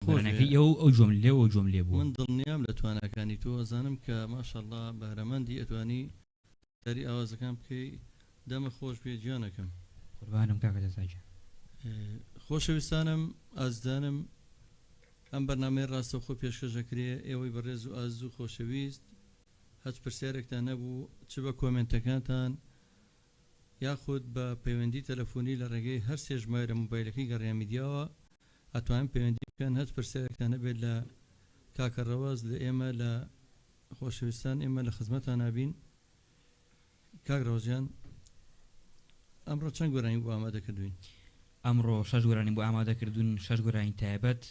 بەرەنەکەی ئەو جۆم لێەوە جۆم لێ بوو من دڵنیام لە توانەکانی تۆ ئەزانم کە ماشەڵڵا بەهرەمەندی ئەتوانی سەری ئاوازەکان بکەی دەمە خۆش بێ گیانەکەم قوربانم کاکە جەزاکە خۆشەویستانم ئازدانم ئەم بەرنامەی ڕاستەوخۆ پێشکەشەکرێ ئێوەی بەڕێز و ئاز و خۆشەویست هەچ پرسیارێکتان نەبوو چ بە کۆمنتەکانتان یاخود بە پەیوەندی تەلەفۆنی لە ڕێگەی هەر سێ ژمارە مۆبایلەکەی گەڕیان میدیاوە ئەتوانن پەیوەندی بکەن هەچ پرسیارێکتان نەبێت لە کاکە ڕەواز لە ئێمە لە خۆشەویستان ئێمە لە خزمەتان نابین کاک ڕەوزیان ئەمڕۆ چەند گۆرانی بۆ ئامادەکردوین ئەمڕۆ 6 گۆرانی بۆ ئامادەکردوون 6 گۆرانی تایبەت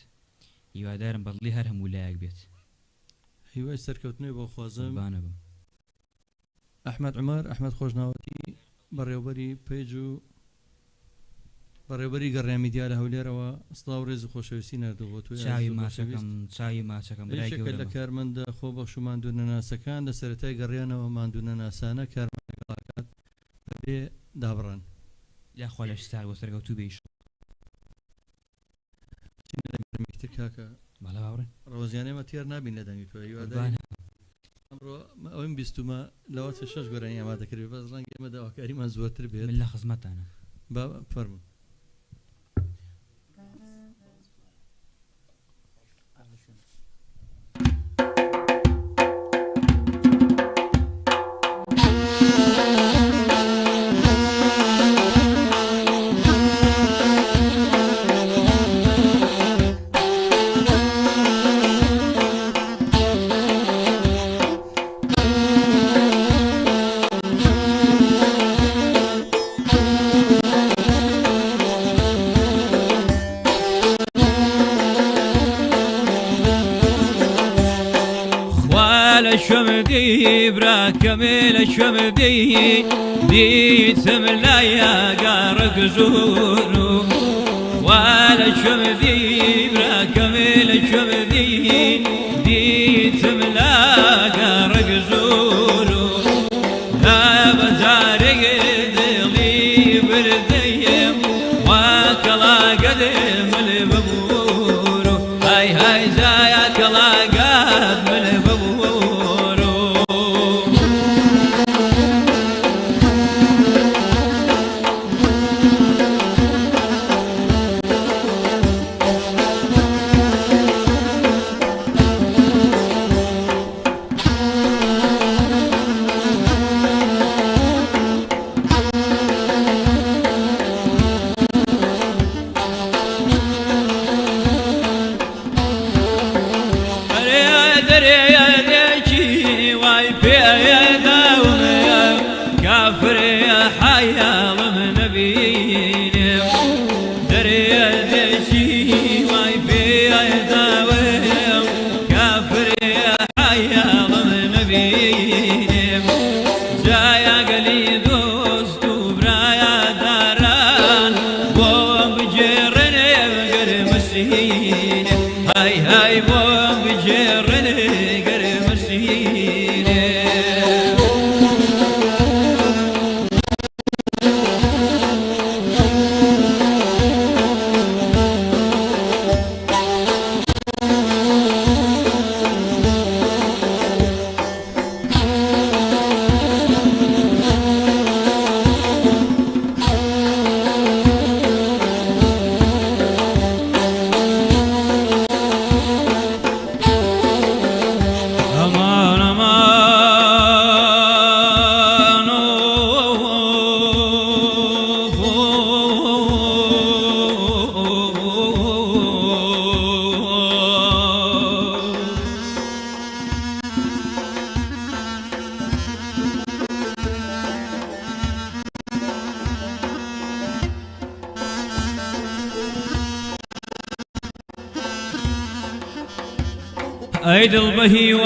هیوادارم بەڵی هەر هەموو لایەک بێت هیوای سەرکەوتنەوەی بۆ خوازم بانەبم ئەحمەد عومەر ئەحمەد خۆشناوەتی بەڕێوەبەری پێیج و بەڕێوەبەری گەڕێ میدیا لە هەولێرەوە سڵاو و ڕێز و خۆشەویستی نردوو بۆ توی چاوی ماچەکەم لە کارمەندە خۆ بەخش و ماندوونە ناسەکان لە سەرەتای گەڕیانەوە ماندوونە ناسانە کارمەندەکات بێ دابڕان یاخوا لە شتار بۆ سەرکەوتوو بێش کاکە باڵا باوڕێ ڕۆزیانێمە تێر نابین لە دەنگی تۆ ئەمڕۆ ئەوەم بیستمە لەوە 6 گۆرانی ئامادەکردی بەس ڕەنگە ئێمە داواکاریمان زۆرتر بێت من لە خزمەتانە با فەرموو شمدي براكمل شمدي ديتم لا يا قارق زورو ولا شمدي براكمل شمدي ديتم لا قارق زورو لا بزارق دلي برديم وكلا قدم الببورو هاي هاي زايا كلا قدم الببورو هاي هاي بوم بجرني قرب مسيني ايد البهيواي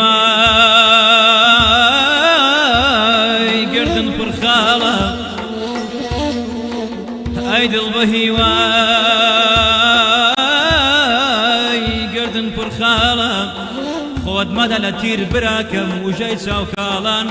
قردن فرخالة ايد البهيواي قردن فرخالة خود مدى لتير براكم وجاي ساوكالان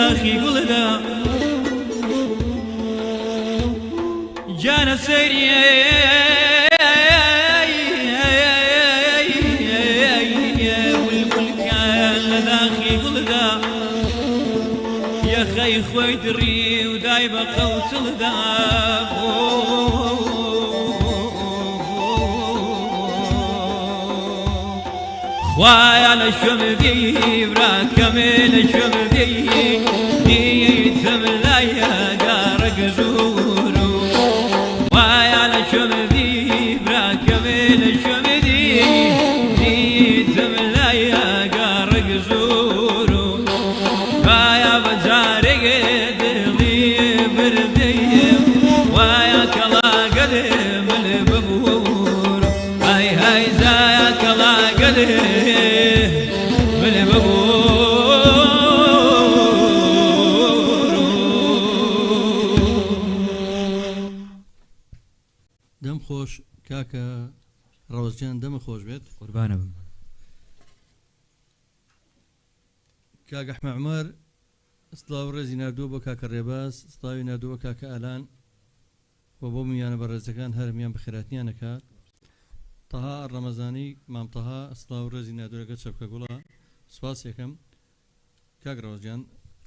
داخی گوڵدا جانە سەیریە ولبولکان لە داخی گوڵدا یەخەی خۆی دڕی و دای بە قەوچڵدا خوایە لە شوێم بێی براکەمێ لە شوێم بێی دیتم لایەدا ڕەگزور و خوایە لە شوێم بێی براکەمێ لە شوێم دیتم لایەدا ڕەگزور و خوایە بەجارێگێ دڵی بردەیم خوایە کەڵاگەلێم لێ ببوور های های زایە کەڵاگەلێ دەم خۆش کاکە ڕەوزجان دەمە خۆش بێت قوربانە بم کاکە ئەحمەد عومەر سڵاو ڕێزی نردووە بۆ کاکە ڕێباز سڵاوی نردووە کاکە ئالان و بۆ میانە بەڕێزەکان هەرمیان بەخێراتیان نەکات تەها ڕەمەزانی مام تەها سڵاو ڕێزی نردوورەکە چەپکە گوڵە سواس یەکەم کاک ڕەوزجان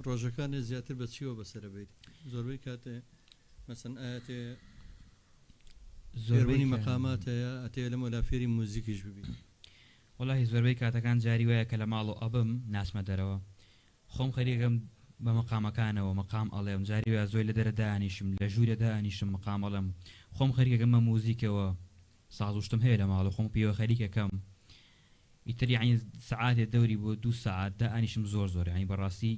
ڕۆژەکانێ زیاتر بە چیوە بەسەرە بیت زۆربەی کاتێ مەسەن ئاەتێ زۆربەی مەقامات هەیە ئەتێ لەمە لا فێری موزیکیش ببی وڵی زۆربەی کاتەکان جاری وایە کە لە ماڵ و ئەبم ناسمە دەرەوە خۆم خەریکەم بە مەقامەکانەوە مەقام ئەڵێم جاری وایە زۆی لە دەرە دانیشم لە ژوورە دانیشم مەقام ئەڵێم خۆم خەریکەکەم بە موزیکەوە سازوشتم هەیە لە ماڵ و خۆم پێوە خەریکەکەم ئیتر یعنی سعاتێ دەوری بۆ 2 ساعات دانیشم زۆر ینی بەڕاستی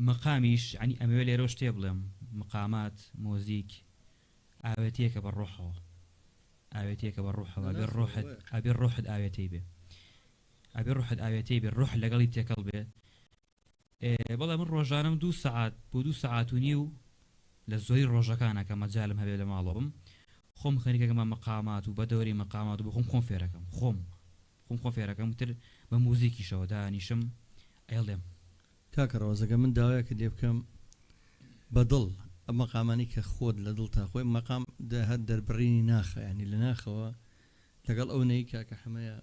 مەقامیش عنی ئەمەوێ لێرە شتێ بڵێم مەقامات مۆزیک ئاوێتیەکە بە ڕۆحەوە ئاوێتیەکە بە ڕۆحەوە ئەبێ ڕۆحت ئاوێتەی بێ ئەبێ ڕۆحت ئاوێتەی بێ ڕۆح لەگەڵی تێکەڵ بێ بەڵام من ڕۆژانم 2 ساعات بۆ 2 ساعات و نیو لە زۆری ڕۆژەکانە کە مەجالم هەبێ لە ماڵەوەم خۆم خەریکەکەمە مەقامات و بە دەوری مەقامات و بخۆم خۆم فێرەکەم خۆم فێرەکەم تر بە موزیکیشەوە دانیشم ئەڵێم کاکە ڕەوزەکە من داوایەکە لێ بکەم بەدڵ ئەم مەقامانی کە خۆت لە دڵ تا خۆی مەقام هەر دەربڕینی ناخە ینی لە ناخەوە لەگەڵ ئەو نەی کاکە حەمەیە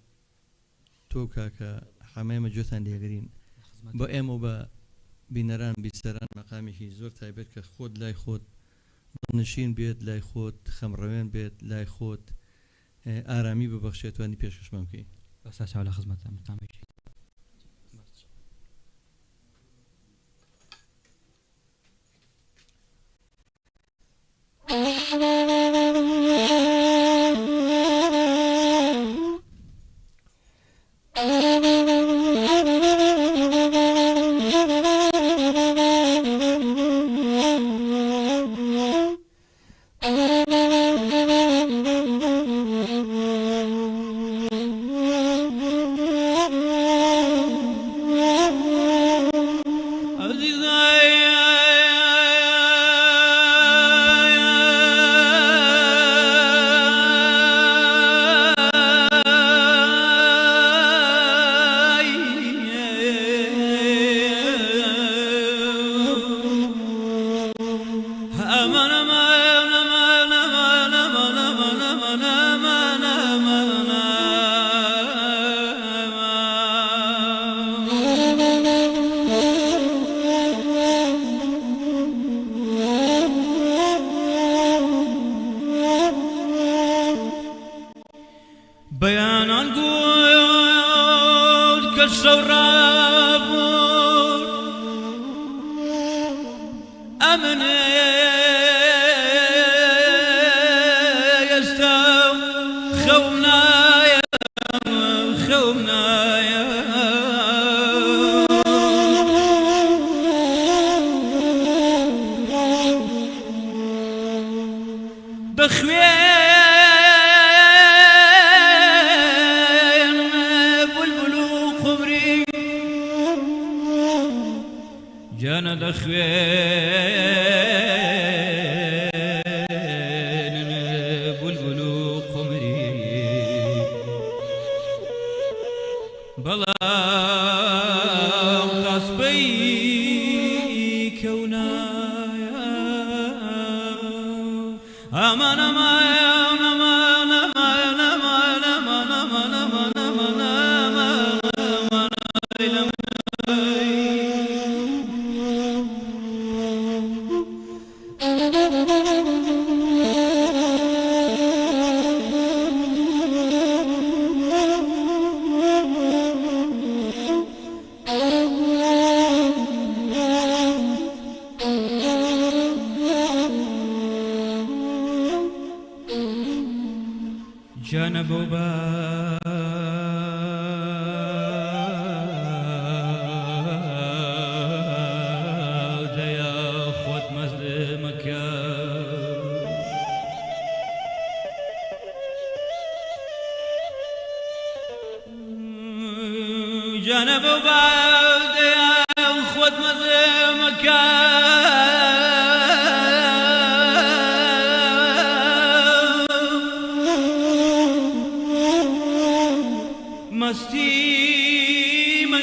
تۆ کاکە حەمەیە مەجۆتان لێگرین بۆ ئێمە بە بینەران بیسەران مەقامێکی زۆر تایبەت کە خۆت لای خۆت نشین بێت لای خۆت خەمڕەوێن بێت لای خۆت ئارامی ببەخشێتوانی پێشکەشمان بکەین بەسا چاو لە خزمەتە مەقامێکی بەیانان گوت کە شەو ڕابوو ئەمنێ ئێستا خەوم نایە بەخوێ جانا دخوين بلبل قمري بلا قصبي جانە بۆ باودەیە خۆت مەزلمەکە جانە بۆ باودەیە خۆت مەزلمەکە مستی من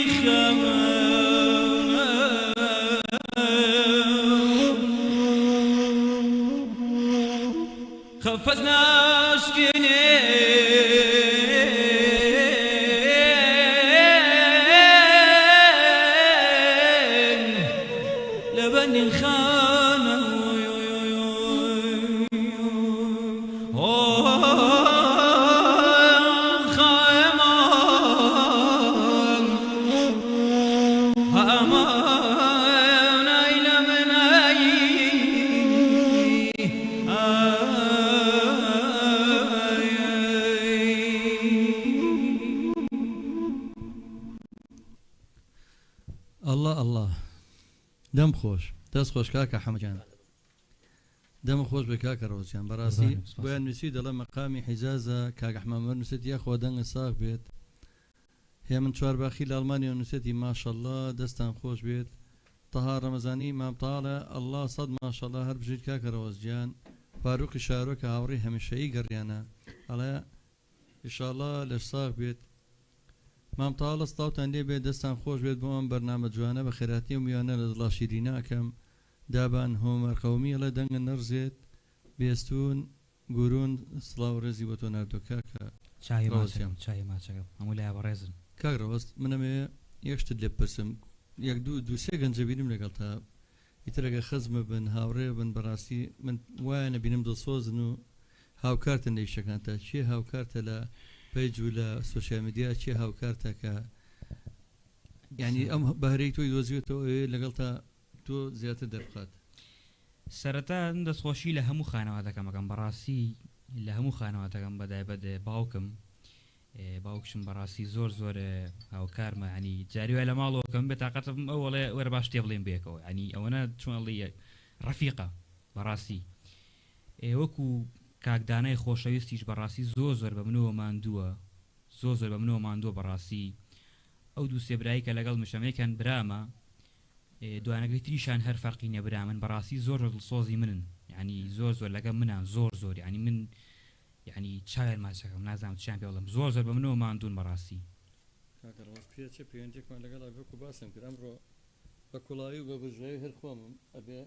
خفت ناسكيني لبني الخانة الله دەم خۆش دەست خۆش کاکە حەمەجان دەم خۆش بە کاکە ڕۆژیان بەڕاستی بۆیان نووسی دەڵێ مەقامی حیجازە کاکە حەمەمەر نووسێت یا خۆ دەنگە ساغ بێت هێ من چوارباخی لە ئەڵمانیا نووسێتی ماشەڵڵا دەستان خۆش بێت تەها ڕەمەزانی مامتاڵە ئەڵڵا سەد ماشەڵڵا هەر بژیت کاکە ڕۆژیان فاروقی شارۆکە هاوڕێی هەمیشەیی گەڕیانە ئەڵێ ئینشاڵڵا لەش ساغ بێت مامتاڵە ستاوتان لێ بێت دەستان خۆش بێت بۆ ئەم بەرنامە جوانە بە خێراتی و میوانە لە دڵا شیریناکەم دابان هۆمەر قەومی ئەڵێ دەنگە نەڕزێت بێستون گورون سڵاو ڕێزی بۆ تۆ ناردۆ کاکە چای ماچەکە هەموو لای بەڕێزن کاک ڕەوەست منەمێ یەکشتت لێ بپرسم یەک دوو سێ گەنجەبینم لەگەڵ تا ئیترەگە خەزمە بن هاوڕێ بن بەڕاستی من وایە نەبینم دڵسۆزن و هاوکارتە نەیشەکان تا چێ هاوکارتە لە پیج و لە سوۆسیال میدیا چێ هاوکارتە کە یعنی ئەم بەهرەی تۆی دۆزیێتەوە لەگەڵ تا تۆ زیاتر دەربخات سەرەتا دەستخۆشی لە هەموو خانەواتەکەمەکەم بەڕاستی لە هەموو خانەواتەکەم بەدایبەت باوکشم بەڕاستی زۆر هاوکارمە ینی جاریوای لە ماڵەوەکەم بێت تااقەتم ئەوڵێ وەرە باش تێ بڵێن بێکەوە ینی ئەوەنە چۆنڵی ڕەفیقە بەڕاستی وەکو کاکدانای خۆشەویستیش بەڕاستی زۆر بە منەوە ماندووە بەڕاستی ئەو دوو سێبرایی کە لەگەڵ مشەمەیەکان برامە دوانەکەی تریشان هەر فەرقی نەبرا من بەڕاستی زۆر دڵسۆزی منن ینی زۆر لەگەڵ منان زۆر ینی من ینی چاوێر ماچەکەم نازانم چیان پێ بڵێم زۆر بە منەوە ماندوون بەڕاستی پێچە پەیوەندێکمان لەگەڵ بەکو باسم کرد ئەمڕۆ بە کوڵاوی و بە بژێوی هەر خۆمم ئەبێ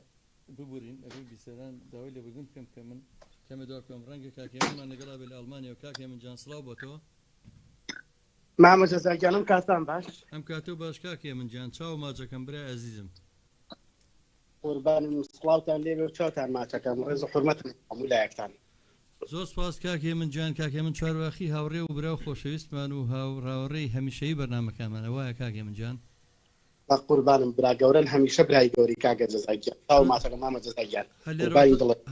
ببورین ئەبێ بیسەران داوای لێ بگون بکەم کە من کەمە دوکەم ڕەنگە کاکێمان لەگەڵا بێ لە ئەڵمانیا و کاکێ من جان سڵاو بۆ تۆ مامە جەزاگیانم کاتان باش ئەم کاتۆ باش کاکێ من جان چاو ماچەکەم برای ئەزیزم قوربانم سڵاوتان لێ بێ و چاوتان ماچەکەم ڕێز و حورمەتم هەموو لایەکتان زۆر سپاس کاکێ من جان کاکێ من چوارواخی هاوڕێ و برا و خۆشەویستمان و هاوڕێی هەمیشەیی بەرنامەکانمانە وایە کاکێ من جان با قوربانم برا گەورن هەمیشە برای گەوری کاکە جەزاگیان چاو ماچەکە مامە جەزاگیان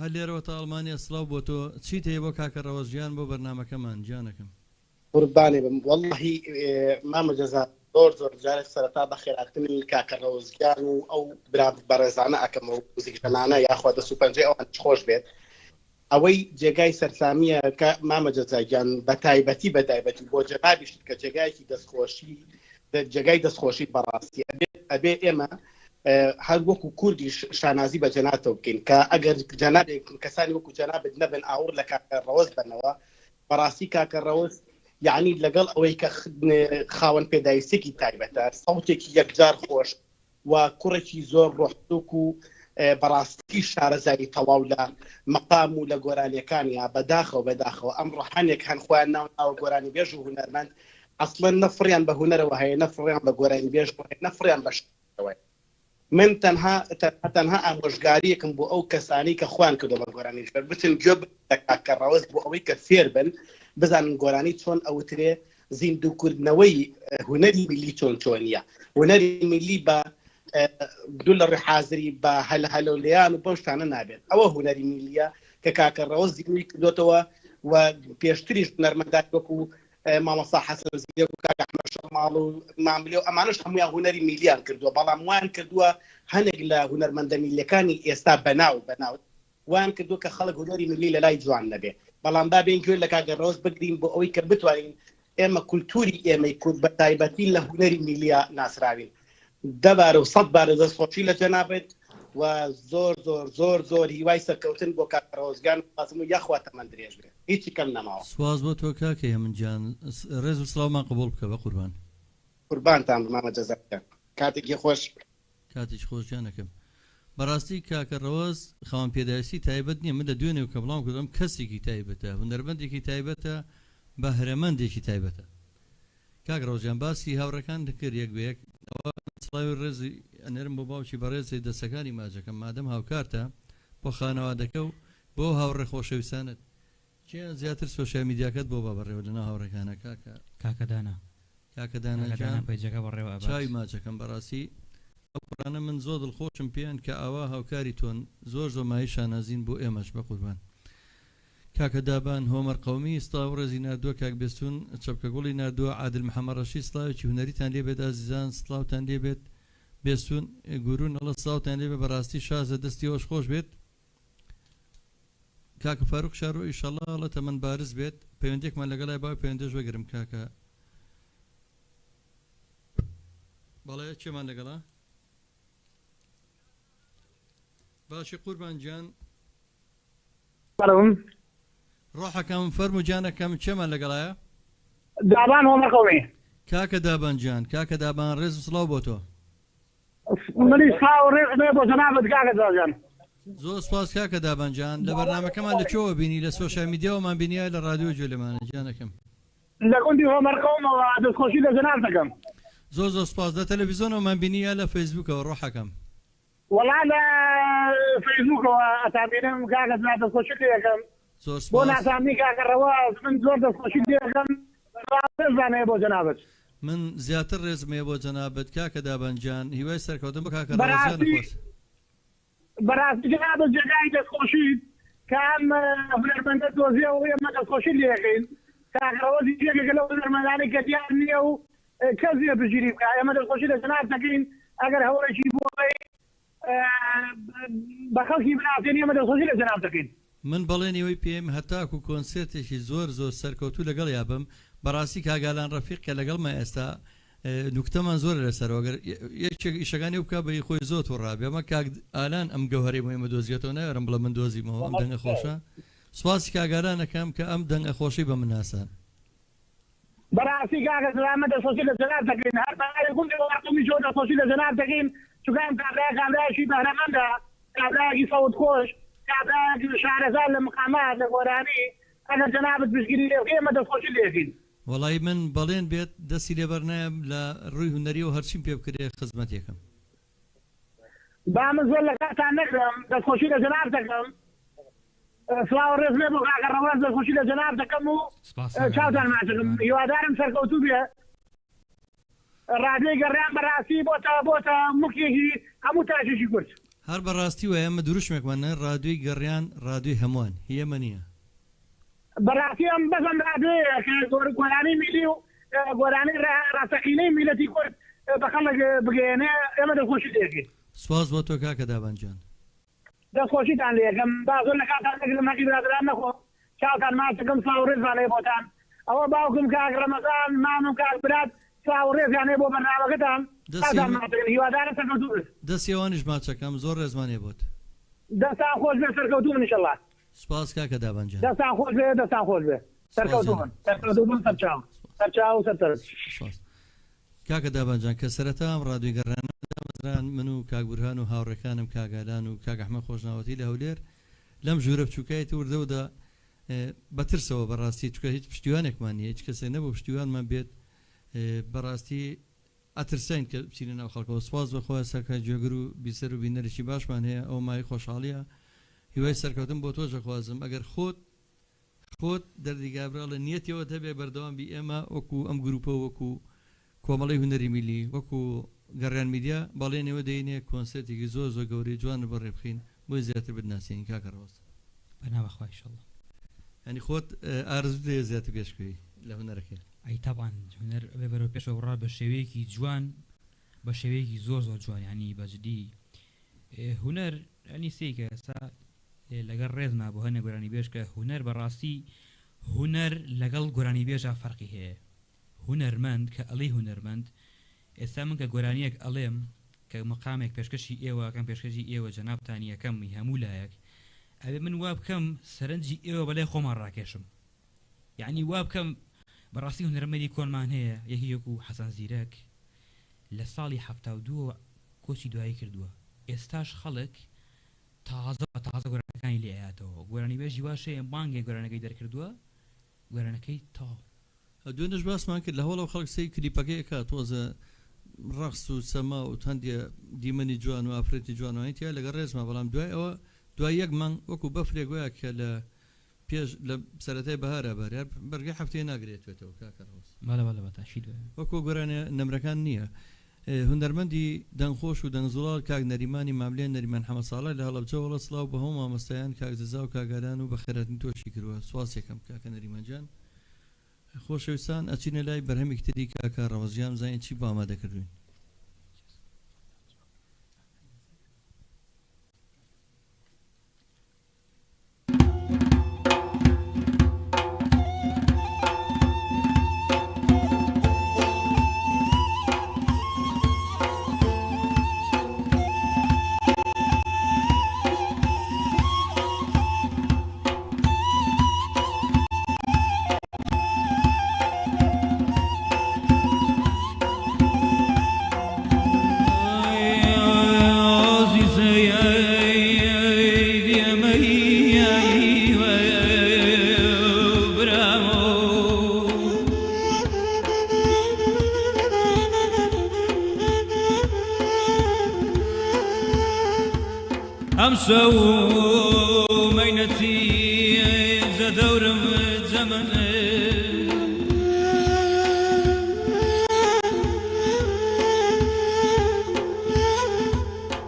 هەر لێرەوە تا ئەڵمانیا سڵاو بۆ تۆ چیت هەیە بۆ کاکە ڕەوەزگیان بۆ بەرنامەکەمان جانەکەم قوربانێ بم وەڵڵاهی مامە جەزا زۆر جارێک سەرەتا بە خێراتنی کاکە ڕەوەزگیان و ئەو برا بەڕێزانە ئەکەمەوە موزیکژەنانە یاخوا دەست و پەنجەی ئەوان خۆش بێت ئەوەی جێگای سەرسامیە کە مامە جەزاگیان بە تایبەتی بۆ جەنابیشت کە جێگایەکی دەستخۆشی جێگای دەستخۆشی بەڕاستی ئەبێ ئێمە هەر وەکو کوردی شانازی بە جەناتەوە بکەین کە ئەگەر جەنابێک کەسانی وەکو جەنابێت نەبن ئاور لە کاکە ڕەوەز بنەوە بەڕاستی کاکە ڕەوەز یعنی لەگەڵ ئەوەی کە خاوەن پێداویستێکی تایبەتە سەوتێکی یەکجار خۆش و کوڕێکی زۆر ڕۆحتوک و بەڕاستی شارەزایی تەواو لە مەقام و لە گۆرانیەکانیا بەداخەوە ئەم ڕۆحانێک هەن خۆیان ناو گۆرانی بێژ و هونەرمەند ئەسڵەن نەفڕیان بە هونەرەوە هەیە نەفڕیان بە گۆرانی بێژ نەفڕیان بە شەوە من تەنها ئامۆژگاریەکم بۆ ئەو کەسانی کە خۆیان کردو بە گۆرانی ژێر بچن گوێ لە کاکە ڕەوەز بۆ ئەوەی کە فێر بن بزانن گۆرانی چۆن ئەوترێ زیندووکردنەوەی هونەری میلی چۆنیە هونەری میلی بە دوو لە ڕێحازری بە هەلەولەیان و بەو شتانە نابێت ئەوە هونەری میلیە کە کاکە ڕەوەز زیینوی کردوتەوە و و پێشتریش هونەرمەندان وەکو مامۆستا حەسەن زیرێک و کاک ئەحمەد شەماڵ و ماملێ و ئەمانەش هەموویان هونەری میلیان کردووە بەڵام وان کردووە هەندێک لە هونەرمەندە میلیەکانی ئێستا بەناو وان کردووە کە خەڵک هونەری میلی لە لای جوان نەبێ بەڵام با بێن گوێ لە کاگەڕۆژ بگرین بۆ ئەوەی کە بتوانین ئێمە کولتوری ئێمەی کورد بە تایبەتی لە هونەری میلیە ناسراوین دەبارە و 100 بارە دەستخۆشی لە جەنابێت و زۆر زۆر زۆر زۆر هیوای سەرکەوتن بۆ کاک ڕۆزگان بازم و یاخوا تەمەند درێژ بێت هیچی کەم نەماوە سواز بۆ تۆ کاکە من جان ڕێز و سڵاومان قبول بکە بە قوربان قوربانتان مامە جەزاکە کاتێکی خۆش کاتێک خۆشیانەکەم بەڕاستی کاکە ڕەوەز خاوەن پێداویستی تایبەت نییە من لە دوێنێ و کە بڵاو کردم کەسێکی تایبەتە هونەرمەندێکی تایبەتە بە هەرەمەندێکی تایبەتە کاک ڕۆژیان باسی هاوڕەکان دەکرد یەک بە یەک سڵاوی ڕێزی ئەنێرم بۆ باوکی بەڕێزی دەستەکانی ماجەکەم مادەم هاوکارتە بۆ خانەوادەکە و بۆ هاوڕێ خۆشەویستانت چیان زیاتر سۆشیال میدیاکەت بۆ بابڕێوە لەنا هاوڕەکانە کاکەدانە پێیجەکە بەڕێوە چاوی ماچەکەم بەڕاستی ئەو قڕانە من زۆر دڵخۆشم پێیان کە ئاوا هاوکاری تۆن زۆر زۆمایی شانازین بۆ ئێمەش بە قوربان کاکە دابان هۆمەر قەومی ستاو ڕێزی نردووە کاک بێستون چەپکە گوڵی نردووە عادل محەممەد ڕەشید سڵاوێکی هونەریتان لێبێت ئازیزان سڵاوتان لێبێت بێستون گورون ئەڵە سڵاوتان لێبێت بەڕاستی شازە دەستی هۆش خۆش بێت کاکە فاروق شارۆ ئیشەڵڵا ئەڵە تەمەند بارز بێت پەیوەندێکمان لەگەڵای باوی پەیوەندێش وەگرم کاکە بەڵێ چێمان لەگەڵا باشی قوربان جان ڕۆحەکەم فەرم و جانەکەم چێمان لەگەڵایە دابان هۆمەر قەومی کاکە دابان جان کاکە دابان ڕێز و سڵاو بۆ تۆ منی ساو ڕێز بۆ جەنابەت کاکە دابان زۆر سپاس کاکە دابان جان لە بەرنامەکەمان لەکوێوە بینی لە سۆشیال میدیاوەمان بینیای لە ڕادیۆ گوێلەمانە جانەکەم لە گوندی هۆمەر قەومەوە دەستخۆشی لە جەناب دەکەم زۆر زۆر سپاس لە تەلەڤیزیۆنەوەمان بینیە لە فەیسبووکەوە ڕۆحەکەم وەڵا لە فەیسبووکەوە ئەتابینم کاکە دەستخۆشی لێەکەم زۆر بۆ سپاس ناسامی کاکە ڕەواز من زۆر دەستخۆشی لێەکەم ڕێزانەیە بۆ جەنابەت من زیاتر ڕێزمەیە بۆ جەنابەت کاکە دابان جان هیوای سەرکەوتن بە کاکە ڕۆژیان نەخواست بەڕاستی جەنابەت جێگای دەستخۆشیت کە ئەم هونەرمەندە دۆزیە و ئێمە دەستخۆشی لێەکەین کاکە ڕەوازی جێگەکە لەو هونەرمەندانەی کە دیار نییە و کەسیە بژیری بکە ئێمە دەستخۆشی لە جەناب دەکەین ئەگەر هەوڵێکی بۆی بە خەڵکی بناسیێن ئێمە دەستخۆشی لە جەناب دەکەین من بەڵێنیەوەی پێم هەتاکو کۆنسرتێکی زۆر زۆر سەرکەوتوو لەگەڵ یابم بەڕاستی کاگالان ڕەفیق کە لەگەڵمە ئێستا نوکتەمان زۆر لەسەرەوەگەر یەکێک ئیشەکانی بکە بە خۆی زۆر و ڕابێ ئەمە کاک ئالان ئەم گەوهەری ئێمە دۆزیێتەوە نایەرم بڵە من دۆزیمەوە ئەم دەنگە خۆشە سواسی کاگالانەکەم کە ئەم دەنگە خۆشی بە من ناسان بەڕاستی کاکە سلامە دەستخۆشی لە جەناب دەکەین هەر بەڵای گوندی وڵاتمی زۆر دەستخۆشی لە جەناب دەکەین چونکە ئەم کابرایەکی بەهرەمەندە کابرایەکی سەوت خۆش کابرایەکی شارەزار لە مقامات لە گۆرانی ئەگەر جەنابەت پشتگیری لێ ئێمە دەستخۆشی لێکەین وەڵی من بەڵێن بێت دەستی لێبەر نایم لە ڕووی هونەری و هەرچیم پێ بکرێ خزمەتێکم با من زۆر لە کاتان نەکرم دەستخۆشی لە جەناب دەکەم سڵاو ڕێز بێ بۆ کاکە ڕەواز دەستخۆشی لە جەناب دەکەم و چاوتان ماچەکەم هیوادارم سەرکەوتوو بێ ڕادیۆی گەڕیان بەڕاستی بۆتە موکێکی هەموو تاجێکی کورد هەر بەڕاستی وە ئێمە دروشمێکمانە ڕادیۆی گەڕیان ڕادیۆی هەمووان هیەمە نییە بەڕاستی ئەم بەزم ڕادیۆیە کە گۆرانی میلی و گۆرانی ڕاستەقینەی میلەتی کورد بە خەڵک بگەێنێ ئێمە دەستخۆشی لێکەین سواز بۆ تۆ کاکە دابانجان دەستخۆشیتان لێکەم با زۆر لە کاتان نەگرم مەقی برادران نەخۆ چاوتان ماچەکەم سڵاو ڕێزانەیە بۆتان ئەوە باوکم کاک ڕەمەزان مامم کاک برات سڵاو ڕێزانەیە بۆ بەرنامەکەتان چاوتان ماچەکەن هیوادارم سەرکەوتوو بێت دەستی ئەوانیش ماچەکەم زۆر ڕێزمانێ بۆت دەستان خۆش بێ سەرکەوتوو بن ئینشەڵڵا سپاس کاکە دابانجان دەستان خۆش بێ دەستان خۆش بێ سەرکەوتوو بن سەرچاو سەرچاو کاکە دابانجان کە سەرەتا ئەم ڕادیۆی گەڕانە دامەزران من و کاک بورهان و هاوڕەکانم کاگالان و کاک ئەحمەد خۆشناوەتی لە هەولێر لەم ژوورە بچووکایەتی وردەودا بەترسەوە بەڕاستی چکە هیچ پشتیوانێکمان نیە هیچ کەسێک نەبوو پشتیوانمان بێت بەڕاستی ئەترسین کە بچینە ناو خەڵکەوە سواز بەخۆی سەرکە گوێگر و بیسەر و بینەرێکی باشمان هەیە ئەو مای خۆشحاڵیە هیوای سەرکەوتن بۆ تۆ دەخوازم ئەگەر خۆت دەردیگابرا لە نیەتەوە دەبێ بەردەوام بی ئێمە وەکو ئەم گروپە وەکو کۆمەڵی هونەری میلی وەکو گەڕیان میدیا باڵێنەوە دەینێ کۆنسرتێکی زۆر زۆر گەورەی جوان بەڕێ بخین بۆی زیاتر بناسیین کاکە ڕۆز بەناوەخوای ئینشەڵڵا ینی خۆت ئارزوو دەیە زیاتر پێشکەوی لە هونەرەکەی ئەی تاوان هونەر بێ بەرەو پێشەوە ڕا بە شێوەیەکی جوان بە شێوەیەکی زۆر زۆر جوان ینی بەجددی هونەر ئەنی سێکە ئێستا لەگەڵ ڕێزما بۆ هەنێ گۆرانی بێژ کە هونەر بەڕاستی هونەر لەگەڵ گۆرانی بێژە فەرقی هەیە هونەرمەند کە ئەڵێ هونەرمەند ئێستا من کە گۆرانیەک ئەڵێم کە مقامێک پێشکەشی ئێوە کەم پێشکەشی ئێوە جەنابتانی یەکەمی هەموو لایەک ئەبێ من وا بکەم سەرنجی ئێوە بەلای خۆمان ڕاکێشم یعنی وا بکەم بەڕاستی هونەرمەندی کۆنمان هەیە یەکێک و حەسەن زیرەک لە ساڵی 72 کۆچی دوایی کردووە ئێستاش خەڵک تازە گۆرانەکانی لێ ئاەتەوە گۆرانی بێژی واشەیە مانگێک گۆرانەکەی دەرکردووە گۆرانەکەی تا دوێنش باسمان کرد لە هەوڵەوە خەڵک سی کلیپەکەیەکە تۆزە ڕەقس و سەما و هەندێ دیمەنی جوان و ئافرەتی جوانوانیتیا لەگە ڕێزما بەڵام دوای ئەوە دوای یەک مانگ وەکو بەفرێک وایە کە لە پێش لە سەرەتای بەهارە بەریار بەرگەی هەفتەیە ناگرێتێتەوە کاکەڕۆس وەکو گۆرانە نەمرەکان نییە هونەرمەندی دەنگخۆش و دەنگزوڵال کاک نەریمانی ماملێن نەریمان حەمە ساڵە لە هەڵەبجە وەڵە سڵاو بە هەموو مامۆستایان کاک زەزا و کاگادان و بە خێراتنی تۆشی کردووە سواسێکم کاکە نەریمانجان خۆشەویستان ئەچینە لای بەرهەمێکی تری کاکە ڕەوەزیان زانین چی بۆ ئامادەکردوین أمسوا مينتي زدور زمن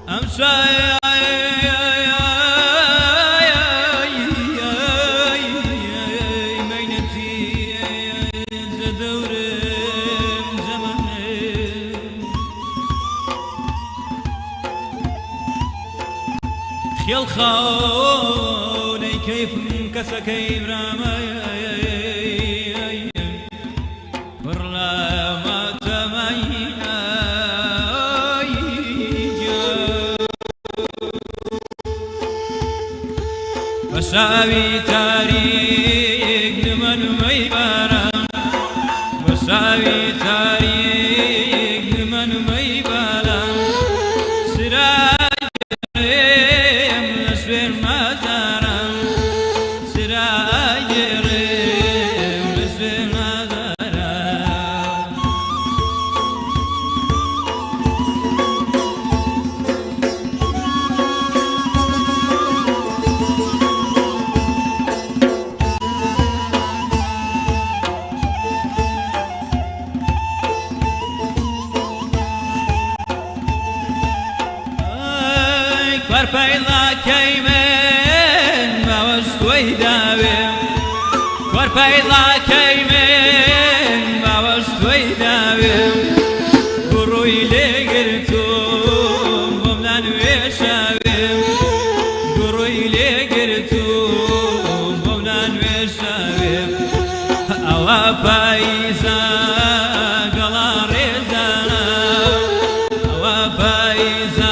أمسوا الخوني كيف كسكي برامي برلا ما تمينا بساوي تاريخ لمن ميبارا بساوي تاريخ لمن ميبارا ورپەیڵا کەیمن ماوەستۆی داوێم ورپەیڵا کەیمن ماوەستۆی داوێم گوڕووی لێگرتوم بۆملا نوێشاوێم گوڕووی لێگرتوم بۆملا نوێشاوێم ئەوە پاییزە گەڵا ڕێزانە ئەوە پاییزە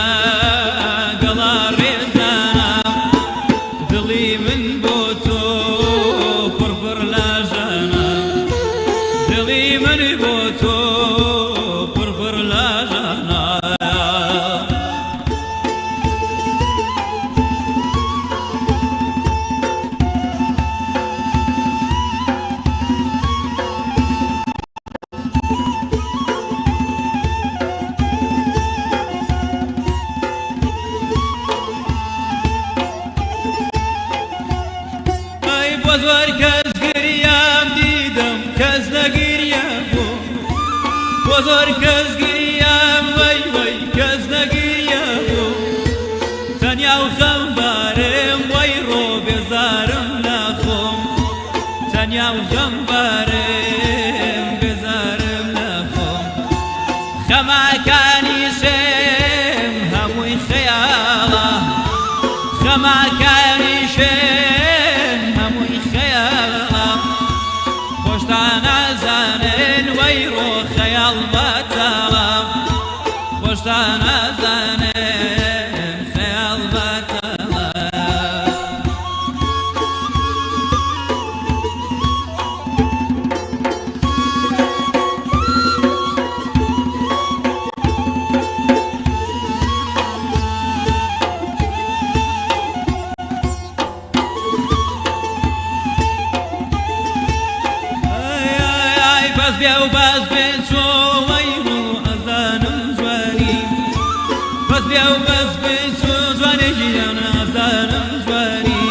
زۆر کەس گریام دیدم کەس نەگریە بوو بۆ زۆر کەس گریام وەی وەی کەس نەگریە بوو تەنیا و خەمبارم وەی ڕۆ بێزارم لە خۆم ناو جەمبەرم بێزارم لە خۆم خەماکانی شێم هەمووی خەیاڵە خەماکانی شێم هەمووی خەیاڵە خۆشتان نازانن وەی ڕۆ خەیاڵ بەتاڵە خۆشتان نازانن خەیاڵ بەتاڵە بەس بێ و بەس بێ چۆ وەی ڕۆ ئەزانم جوانی بەس بێ و بەس بێ چۆ جوانێکیان ئەزانم جوانی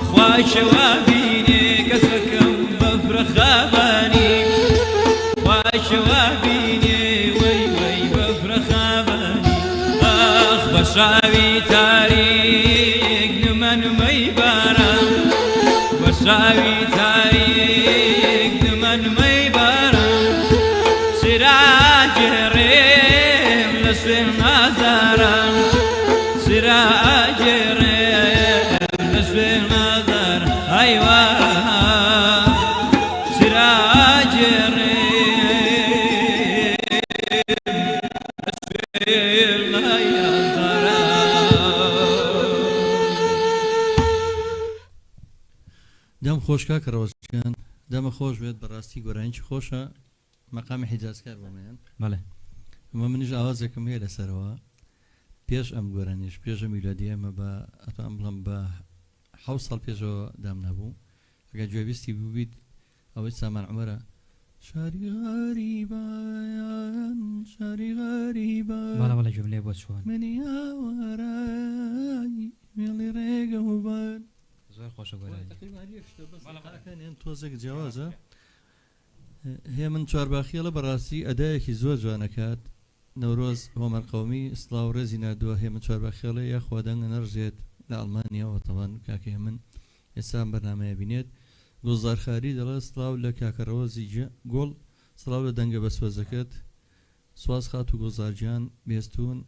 خوای شەوا بینێ کەسەکەم بەفرە خابانی خوای شەوا بینێ وەی وەی بەفرە خابانی ئاخ بە شاوی تاریک نمە نمەی باران بە شاوی تاریک نمە نمەی سراجرم لسوين نظرم سراجرم لسوين نظر أيوة سراجرم لسوين نظر دەم خۆشکا کەڕەوەزیان دەمە خۆش بێت بەڕاستی گۆرانیی خۆشە مەقامی حیجازکار بۆمیان بەڵێ ئەمە منیش ئاوازێکم هەیە لەسەرەوە پێش ئەم گۆرانیش پێش ئەم میلادی ئەمە بە ئەتوان بڵم بە 7 ساڵ پێشەوە دام نەبوو ئەگەر گوێبیستی بووبیت ئەوەی سامان عومەرە شاری غەریبان شاری غەریبان بەڵێ بەڵێ جملێ بۆ چۆن منی ئاوارای مێڵی ڕێگە وبان زۆر خۆشە گۆرانی تۆزێک جیاوازە هێ من چوارباخیەڵە بەڕاستی ئەدایەکی زۆر جوانەکات نەورۆز هۆمەر قەومی سڵاو ڕێزی نردووە هێ من چوارباخیەڵە یاخوادەنگە نەڕژێت لە ئەڵمانیەوە تەوان کاکە من ئێستا بەرنامەیە بینێت گوڵزارخاری دەڵێ سڵاو لە کاکەڕەوەزی گۆڵ سڵاو لە دەنگە بە سۆزەکەت سواز خات و گۆزارجیان بێستون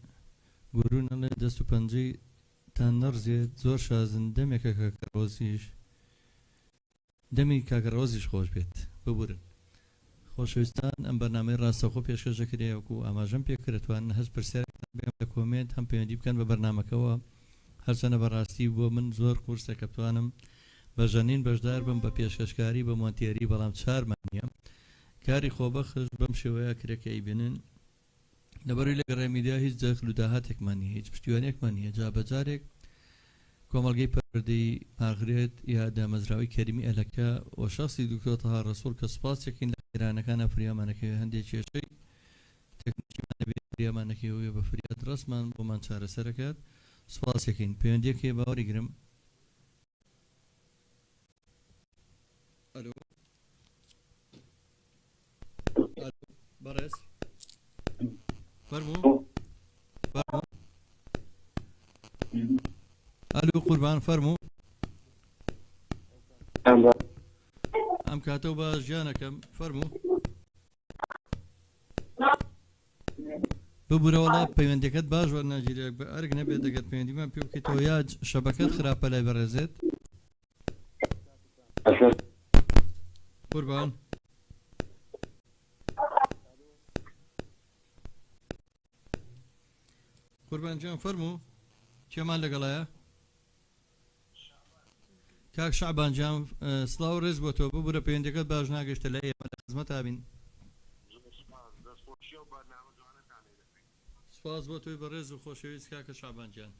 گورونە لێ دەست و پەنجەی تان نەڕزێت زۆر شازن دەمێکە کاکەڕۆزیش دەمی کاکەڕۆزیش خۆش بێت ببورن خۆشەویستان ئەم بەرنامەی ڕاستەخۆ پێشکەشەکرێوەکو ئاماژەم پێکردوان هەست پرسیارێکتان بێم لە کۆمنت هەم پەیوەندی بکەن بە بەرنامەکەەوە هەرچەنە بەڕاستی بۆ من زۆر قورسێکە بتوانم بە ژەنین بەشدار بم بە پێشکەشکاری بە مۆنتێری بەڵام چارمانە کاری خۆبەخش بەم شێوەیە کرێکەی بینن لەبەروی لە گەڕێمیدیا هیچ جەخل و داهاتێکمانی هیچ پشتیوانێکمان هەیە جا بەجارێک کۆمەڵگەی پەروەردەی ماغرێت یا دامەزراوی کەریمی ئەلەکە و شخصی دوکتۆرتەها ڕەسوول کە سوپاسێکین لە خێرانەکانە فریامانەکەی هەندێک کێشەی تەکنیکیمانە بێت فریامانەکەی بە فریاد ڕستمان بۆمان چارەسەرەکات سوپاسێکین پەیوەندیەکێ باوەڕی گرم ئەلۆ بەڕێز فەرموو ئەلو قوربان فەرموو ئەم کاتەوە بە ژیانەکەم فەرموو ببوورەوەڵا پەیوەندەکەت باش وەرناگیرێک بە ئەرگ نەبێت دەگەت پەیوەندیمان پێ بکەیتەوە یا شەبەکەت خراپە لای بەڕێزێت قوربان قوربان جان فەرموو کێمان لەگەڵایە کاک شعبان جان سڵاو ڕێز بۆ تۆ ببوورە پەیوەندەکەت باش ناگەشتە لە ئێمە لە خزمەتا بین سپاس بۆ تۆی بەڕێز و خۆشەویست کاکە شعبان جان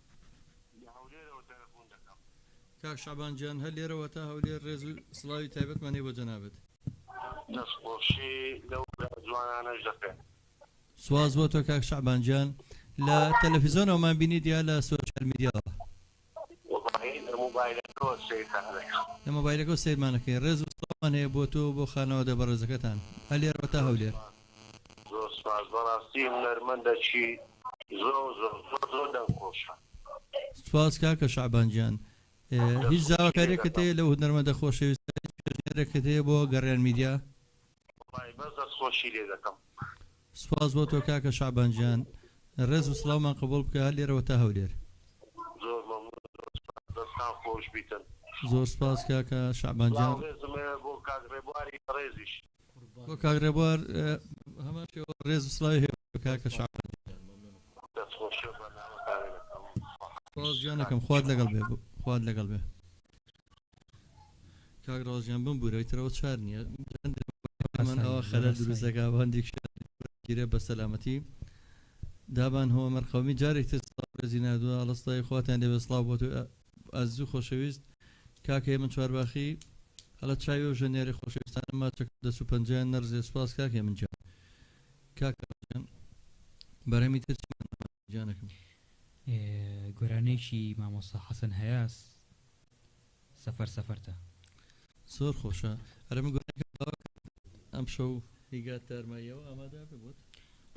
کاک شعبان جان هەر لێرەوە تا هەولێر ڕێز و سڵاوی تایبەتمانەی بۆ جەنابێت سواز بۆ تۆ کاک شعبان جان لە تەلەڤیزۆنەوەمان بینیت یا لە سۆشیال میدیاوە لە مۆبایلەکە سیرمانەکەی ڕێز و سڵاومان هەیە بۆ تۆ بۆ خانەوەدە بەڕێزەکەتان هەر لێرەوە تا هەولێر زۆر سپاس بەڕاستی هونەرمەندەکی زۆر دەنگخۆشە سپاس کاکە شعبان جان هیچ داواکاریەکەت هەیە لە هونەرمەندە خۆشەویست پرسیارێکت هەیە بۆ گەڕیان میدیا؟ وڵی بەس دەستخۆشی لێ دەکەم. سوپاس بۆ تۆ کاکە شعبانجیان، ڕێز و سڵاومان قبول بکە هەر لێرەوە تا هەولێر. زۆر مەمنون، دەستان خۆش بیتن. زۆر سپاس کاکە شعبانجیان. ڕێزم بۆ کاک ڕێبواری ڕێزیش. بۆ کاک ڕێبوار هەمان شێوە ڕێز و سڵاوی هەیە بۆ کاکە شعبانجیان. دەستخۆشی و بەرنامەکانی دەکەم. سپاس گیانەکەم، خوات لەگەڵ بێ، خوات لەگەڵ بێ. کاک ڕازیان بمبورەوەیترەوە چار نییە من ئەوە خەلە دروستەکە باندێکگیرە بە سەلامەتی دابان هەوە مەرخەومی جارێک تر ڕێزی نردووە ئەڵستای خواتیان لێبێ سڵاو بۆ تو ئازیز و خۆشەویست کاکە من چوارباخی هەڵە چاوی و ژەنێری خۆشەویستانە ماچەکە 250 نەرزێ سپاس کاکێ من جان کاکە بەرەمی تر جانەکەم گۆرانێکی مامۆستا حەسەن هەیاس سەفەرتە زۆر خۆشە هەرە من گۆرانەکە ئەم شەو هیگات تارماییەوە ئامادە ببوت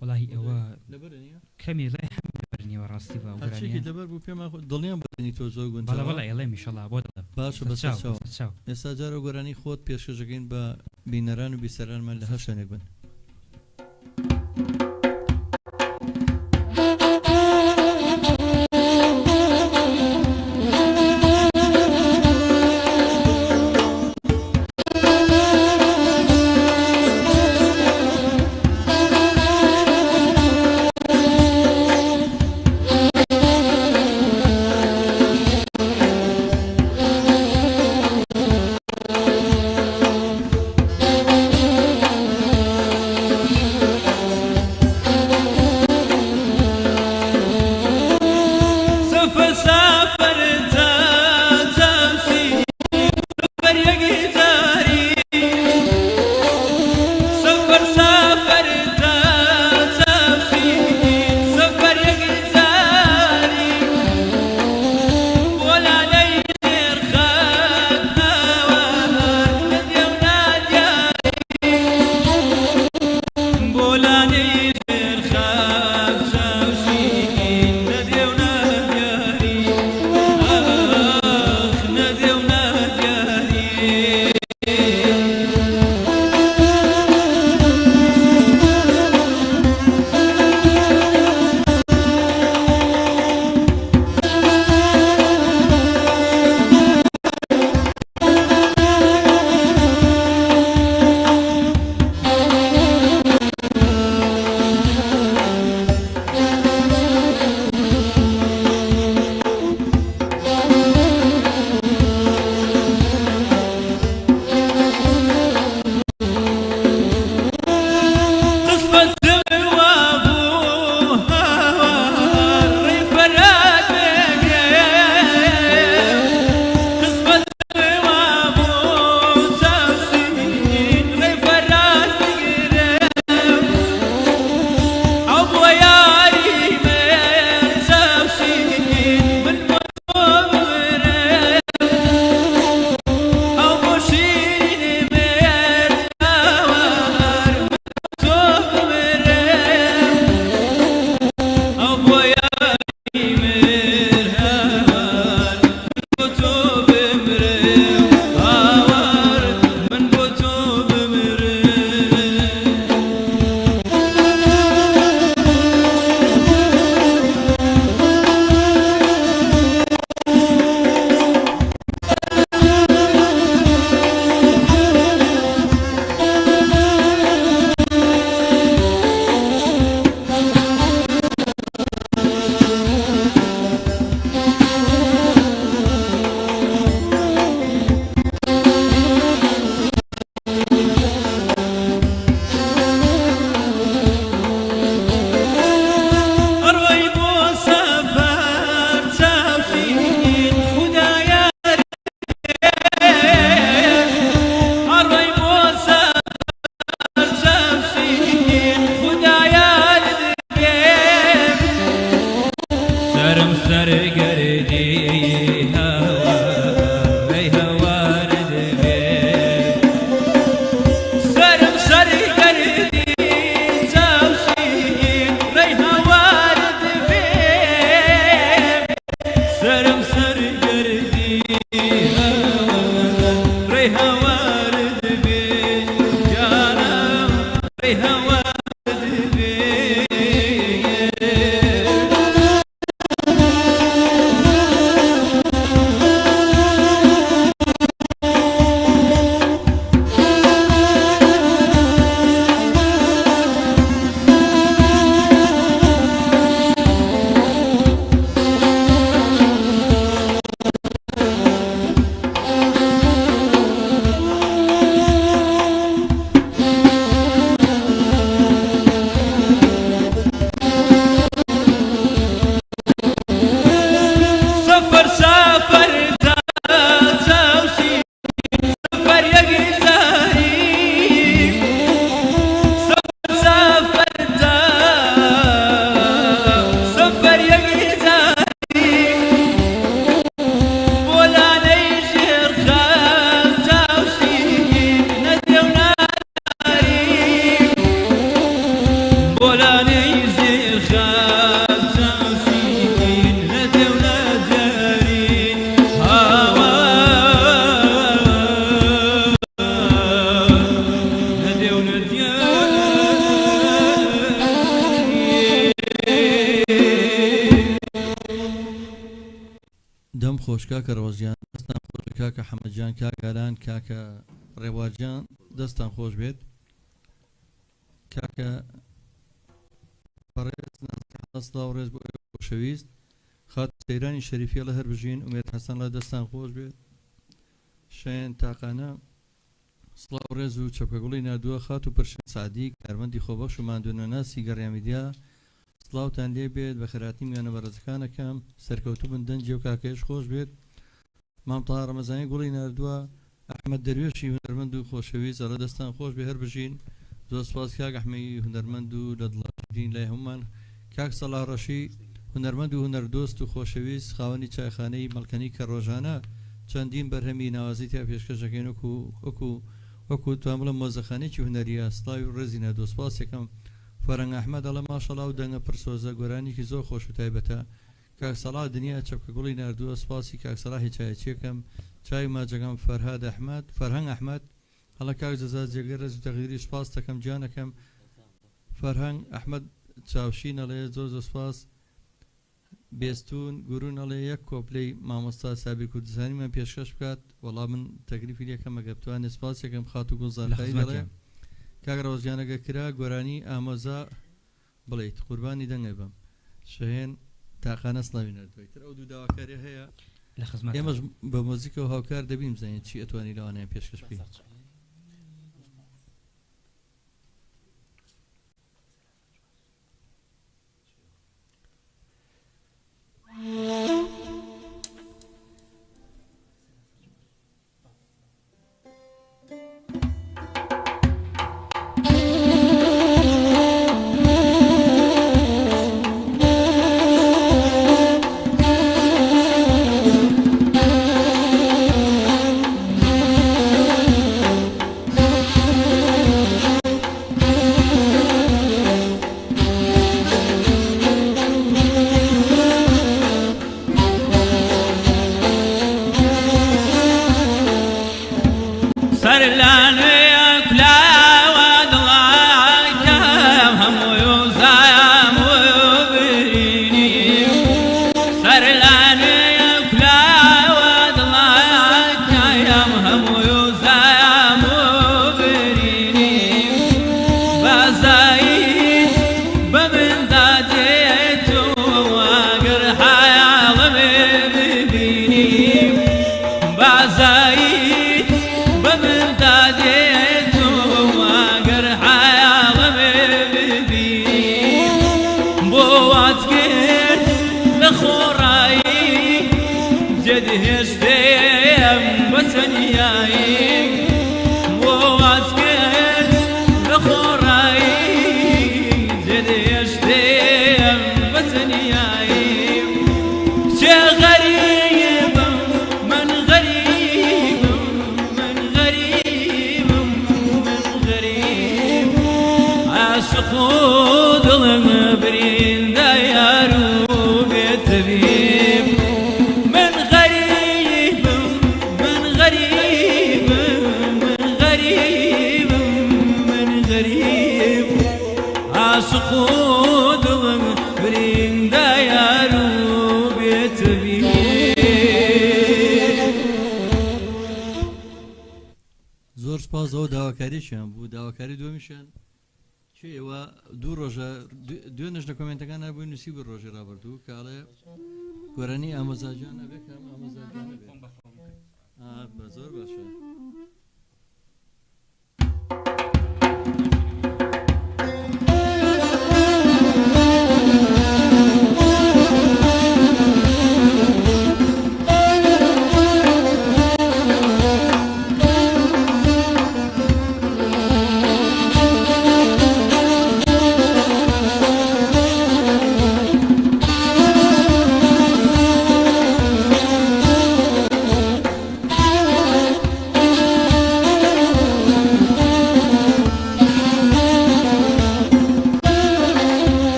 وڵی ئەوە لەبەر نییە کەمی لای هەم بەرنیوە ڕاستی بە هەرچێکی لەبەر بوو پێم دڵنیان بەرنی تۆ زۆر گوند بەڵە ئێڵێ میشەڵا بۆ باشە بەسەر ئێستا جارە گۆرانی خۆت پێشکەشەکەین بە بینەران و بیسەرانمان لە هەر شوێنێک بن هوارد دەم خۆش کاکە ڕۆژیان دەستان خۆش کاکە حەمەدجان کاکەلان کاکە ڕێوارجان دەستان خۆش بێت کاکە پەڕێز نازڵا و ڕێز بۆ خۆشەویست خات سەیرانی شەریفیە لە هەر بژین ومێت حەسەن لە دەستان خۆش بێت شایەن تاقانە سڵاو و ڕێز و چەپکەگوڵی نردووە خات و پرشن سعدی کارمەندی خۆبەخش و ماندوونەناسی گەڕیامیدیا سڵاوتان لێ بێت بە خێراتی میانە بەڕێزەکانەکەم سەرکەوتوو بن دەنجێ و کاکەش خۆش بێت مامتەڵا ڕەمەزانی گوڵی نردووە ئەحمەد دەروێشی هونەرمەند و خۆشەویست ئەڵە دەستان خۆش بێ هەر بژین زۆر سپاس کاک ئەحمەدی هونەرمەند و لە دڵدین لای هەمومان کاک سەڵاح ڕەشی هونەرمەند و هونەردۆست و خۆشەویست خاوەنی چایخانەی مەڵکەنی کە ڕۆژانە چەندین بەرهەمی ناوازی تا پێشکەشەکەین وەکو توان بڵم مۆزەخانێکی هونەریە سڵاوی و ڕێزی نەدۆ سپاس یەکەم فەرەنگ ئەحمەد ئەڵە ماشەڵا و دەنگە پرسۆزە گۆرانێکی زۆر خۆش و تایبەتە کاک سەڵاح دنیا چەپکە گوڵی نردووە سپاسی کاک سەڵاحی چایەچیەکەم چای ماجەکەم فەرهاد ئەحمەد فەرهەنگ ئەحمەد هەڵە کاک جەزا جێگەی ڕێز و تەغیری سپاس دەکەم جانەکەم فەرهەنگ ئەحمەد چاوشین ئەڵێ زۆر سپاس بێستون گورون ئەڵێ یەک کۆپلەی مامۆستا سابیر کوردستانیمان پێشکەش بکات وەڵام من تەکلیفی لێکەم ئەگە بتوانێت سپاس یەکەم خات و گوڵزارخایی دەڵێ کاک ڕۆژیانەگە کرا گۆرانی ئامۆزا بڵێیت قوربانی دەنگە بم شەهێن تاقانە سڵاوی نردوێتتر ئەو دوو داواکاری هەیە ئێمەش بە مۆزیکە و هاوکار دەبیم زانین چی ئەتوانی لەوانەیە پێشکەش بکەین زۆر سپاس ئەو داواکاریشیان بوو داواکاری دومیشیان ئێوە دوو ڕۆژە دوێنش لە کۆمنتەکان نبووی نووسی بە ڕۆژی ڕابردوو کاڵێ گۆرانی ئامۆزاجانە بێکم ئامۆزاجانە بە زۆر باشە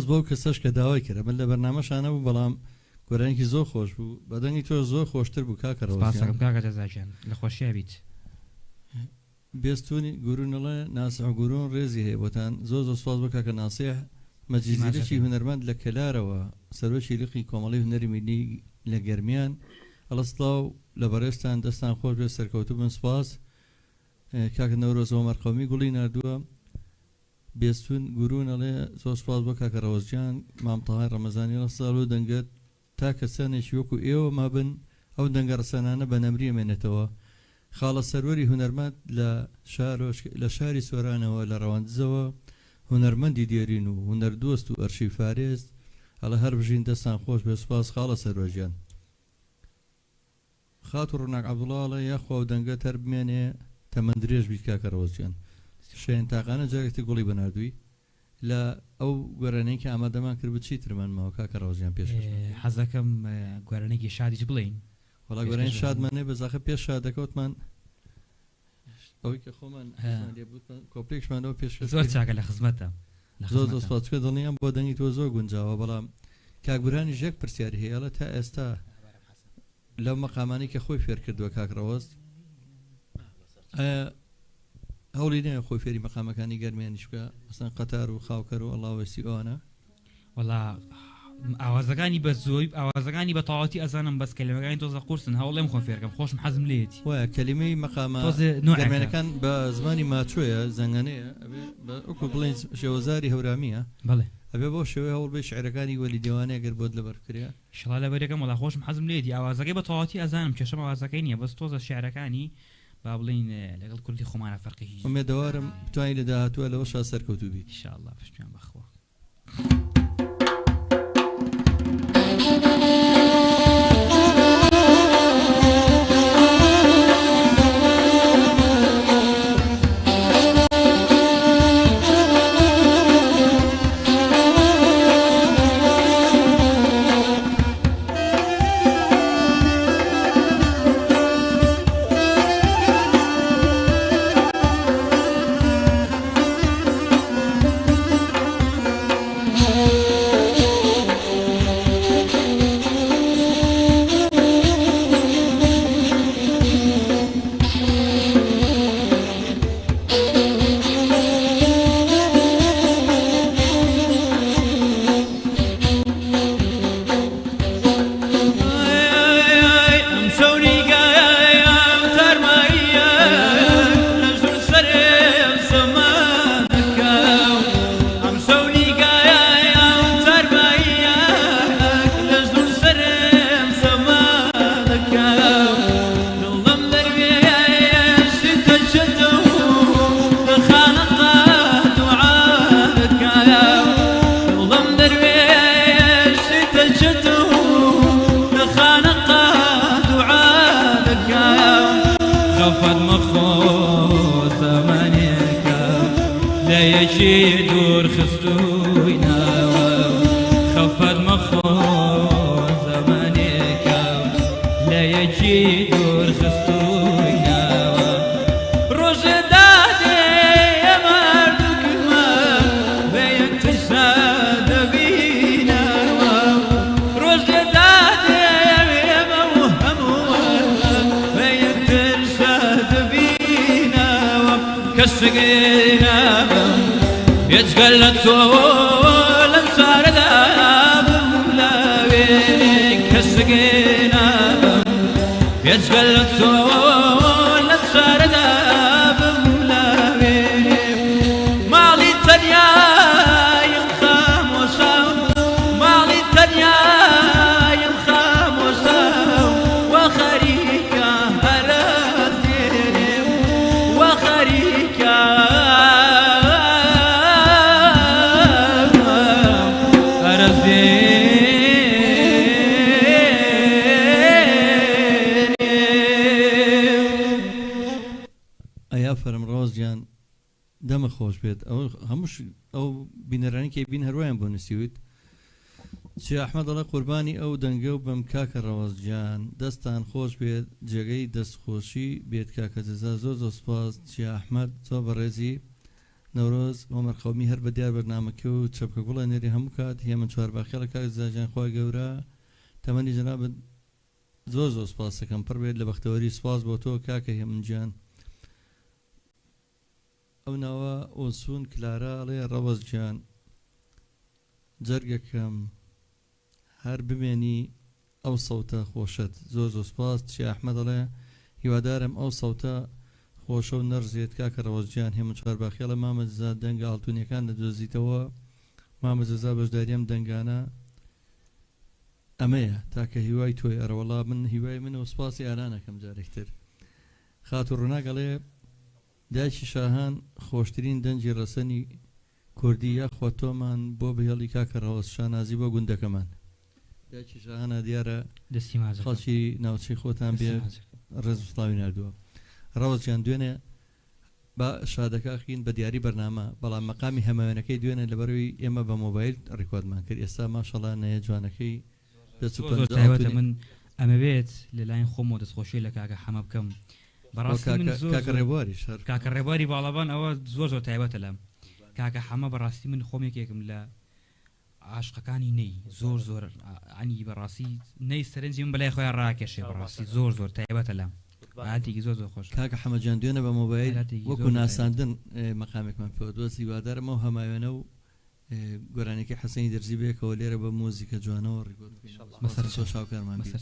بۆ کەسەش کە داوای کرد من لە بەرنامەشانە بوو بەڵام گۆرانێکی زۆر خۆش بوو بەدەنگی تۆ زۆر خۆشتر بوو کاکەڕەوە سپاسەکەم کاکە جەزاکیان لە خۆشیە بیت بێستونی گورونەڵێ ناسح گورون ڕێزی هەیە بۆتان زۆر سپاس بۆ کاکە ناسیح مەجلیزێکی هونەرمەند لە کەلارەوە سەرۆکی لقی کۆمەڵی هونەری میلی لە گەرمیان ئەڵەسڵاو لە بەڕێستان دەستان خۆش بێ سەرکەوتوو بن سپاس کاکە نەورۆزەوە مەرقەومی گوڵی نردووە بێستون گورونەڵێ زۆر سپاس بۆ کاکە ڕەوزجان مامتەهای ڕەمەزانی لەساڵ و دەنگەت تا کەسانێکی وەکو ئێوە ما بن ئەو دەنگە ڕسەنانە بە نەمری مێنێتەوە خاڵە سەروەری هونەرمەند لە شاری سۆرانەوە لە ڕەواندزەوە هونەرمەندی دێرین و هونەردۆست و ئەرشی فارێز هەڵە هەر بژین دەستان خۆش بێ سپاس خاڵە سەروەژیان خات و ڕووناک عەبدوڵڵاڵە یاخوا و دەنگە تەر بمێنێ تەمەند درێژ بیت کاکە ڕەوزجان شێن تاقانە جارێکتی گوڵی بەناردووی لە ئەو گوێرانەی کە ئامادەمان کرد بچی ترمانمەوە کاکە ڕەوزجان پێش حەزەکەم گوێرانێکی شادیش بڵین وڵا گوێرانی شادمانێ بەزاخە پێش شادەکەوتمان ئەوەی کە خۆمان کۆپلێکشمانەوە پێش زۆر چاکە لە خزمەتە زۆر دەستپاتکە دڵنیام بۆ دەنگی تۆ زۆر گونجاوە بەڵام کاکبرانی ژێک پرسیاری هەیەڵە تا ئێستا لەو مەقامانی کە خۆی فێر کردووە کاکڕەوەست هەوڵی نەیە خۆی فێری مەقامەکانی گەرمیانیش بکە مەسەن قەتار و خاوکەر و ئەڵاوەسی ئەوانە وەڵا ئاوازەکانی بە زۆی ئاوازەکانی بە تەواوەتی ئەزانم بەس کەلیمەکانی تۆزە قورسن هەوڵێم خۆم فێرکەم خۆشم حەزم لێتی وایە کەلیمەی مەقامە گەرمێنەکان بە زمانی ماچۆیە زەنگەنەیە بە ئەوکو بڵێن شێوەزاری هەورامیە بەڵێ ئەبێ بۆ شێوەی هەوڵ بێ شعرەکانی وەلی دیوانەیە گەر بۆت لەبەر کریا شڵا لەبەرەکەم وەڵا خۆشم حەزم لێتی ئاوازەکەی بە تەواوەتی ئەزانم کێشەم ئاوازەکەی نییە بەس تۆزە شعرەکانی با بڵین لەگەڵ کوردی خۆمانە فەرقی ئومێدەوارم بتوانین لە داهاتووە لەوە شا سەرکەوتوو بی ئینشاءالله پشتیان بەخوا دور خستوينا خفض مخو زمانك لا يجي دور خستوينا رشدادي يا مردك ما بيك تشاد بينا رشدادي يا موهم بيك تشاد بينا كسقينا يتقلت ولا صار ذاب ملاوي كسقينا يتقلت ولا صار ذاب ملاوي مالي تنيا ينخام وسام مالي تنيا ينخام وسام وخريكا هرثيني وخريكا فرم ڕۆزیان دەمە خۆش بێت ئەو هەمووش ئەو بینەرانی کە بین هەروایان بۆ نووسیوت چی ئەحمەد دەڵێ قوربانی ئەو دەنگە و بەم کاکە ڕەوەزجان دەستان خۆش بێت جێگەی دەستخۆشی بێت کاکە جەزا زۆر زۆر سوپاس چی ئەحمەد تۆ بەڕێزی نەورۆز ئۆمەر قەومی هەر بە دیار بەرنامەکە و چەپکە گوڵە نێری هەموو کات هێمن چوارباخێڵە کاک زاجان خوا گەورە تەمەنی جەنابەت زۆر زۆر سپاس دەکەم پڕ بێت لە بەختەوەری سپاس بۆ تۆ کاکە هێمن گیان ئەو ناوە ئۆسوون کلارا ئەڵێ ڕەوەز گیان جەرگەکەم هەر بمێنی ئەو سەوتە خۆشت زۆر زۆر سپاس چی ئەحمەد ئەڵێ هیوادارم ئەو سەوتە خۆشە و نەرزێت کاکە ڕەوەزجیان هێمن چوارباخێڵە مامەجزا دەنگە ئاڵتونیەکان دەدۆزیتەوە مامەجزا بەشداریەم دەنگانە ئەمەیە تاکە هیوای تۆی ئەرەوەڵا من هیوای من و سپاسی ئارانەکەم جارێکتر خات و ڕووناگەڵێ دایکی شاهان خۆشترین دەنجی ڕەسەنی کوردی یاخوا تۆمان بۆ بهێڵی کاکە ڕەوەز شانازی بۆ گوندەکەمان دایکی شاهانە دیارە خەڵکی ناوچەی خۆتان بێ ڕێز و سڵاوی نردووە ڕەوەزجیان دوێنێ بە شادەکەخین بە دیاری بەرنامە بەڵام مەقامی هەماوێنەکەی دوێنێ لەبەروی ئێمە بە مۆبایل ڕیکۆردمان کرد ئێستا ماشەڵا نەیە جوانەکەی تایبەتە من ئەمە بێت لەلایەن خۆمەوە دەستخۆشی لە کاکە حەمە بکەم کاکە ڕێبواری باڵەبان ئەوە زۆر زۆر تایبەتە لەم کاکە حەمە بەڕاستی من خۆمێکێکم لە عاشقەکانی نەی زۆر زۆر عنی بەڕاستی نەی سەرنجی من بەلای خۆیان ڕاکێشێ بەڕاستی زۆر زۆر تایبەتە لەم عادێکی زۆر زۆر خۆش کاکە حەمەجان دوێنە بە مۆبایل وەکو ناساندن مەقامێکمان پێوە دۆستی هیوادارم ئەو هەماوێنە و گۆرانێکی حەسەنی دەرزی بێکەوە لێرە بە مۆزیکە جوانەوە ڕێگۆ بەسەر شاوکارمان بەسەر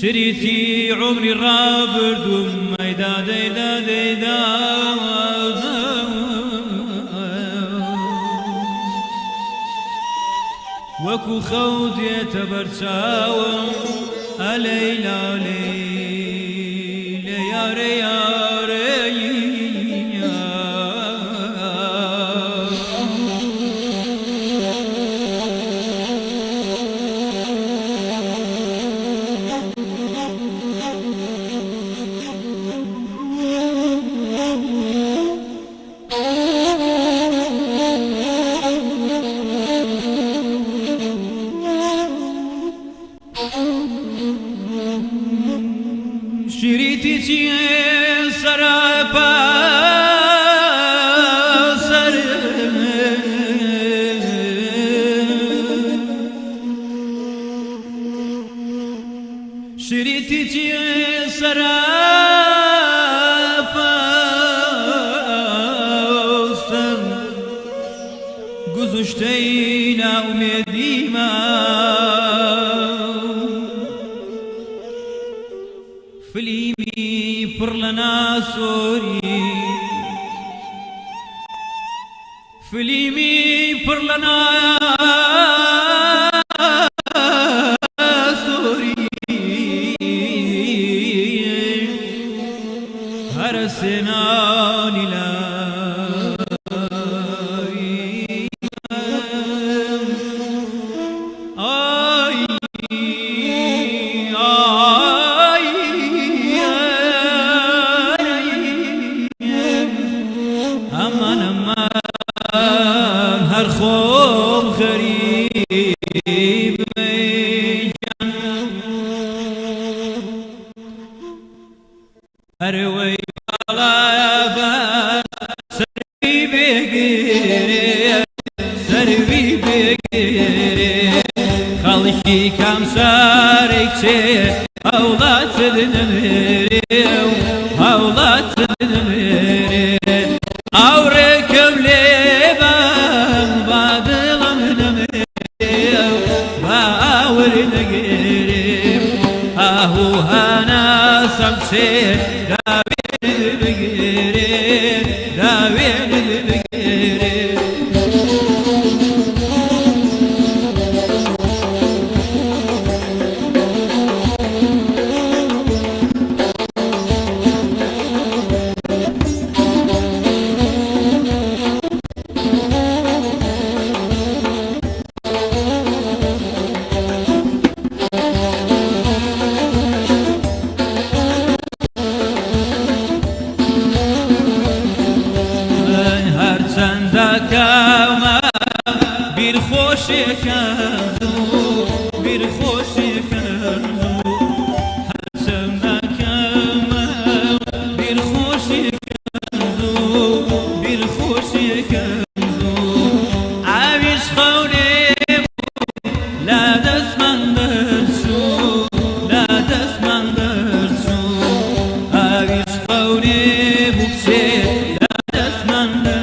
شريتي عمري رابرد ميدا ديدا ديدا وكو خودي تبرشاوم أليلا ليلي يا ريا شريتي سرابا سر شريتي سرابا سر گذشتينا أميديما فليمي برلنا سوري فليمي برلنا هەرخۆم غەریب هەروەی باڵا سەروی بێگرێ سەروی بێگرێ خەڵکی کامسارێک چێ هەوڵاتت نەمێرێ و هەوڵاتت نەمێرێ ئاورێکم لێ بە دڵم نەمێرێ با ئاور نەگێرێ ئاهوو هەناسەم چێ داوێنت بگێرێ داوێنت بگێرێ کاما بیر خوشی کنزو بیر خوشی کنزو هرچم کاما بیر خوشی کنزو بیر خوشی کنزو عویش خونه لا دست من درشو لا دست من درشو عویش خونه بکشه لا دست من درشو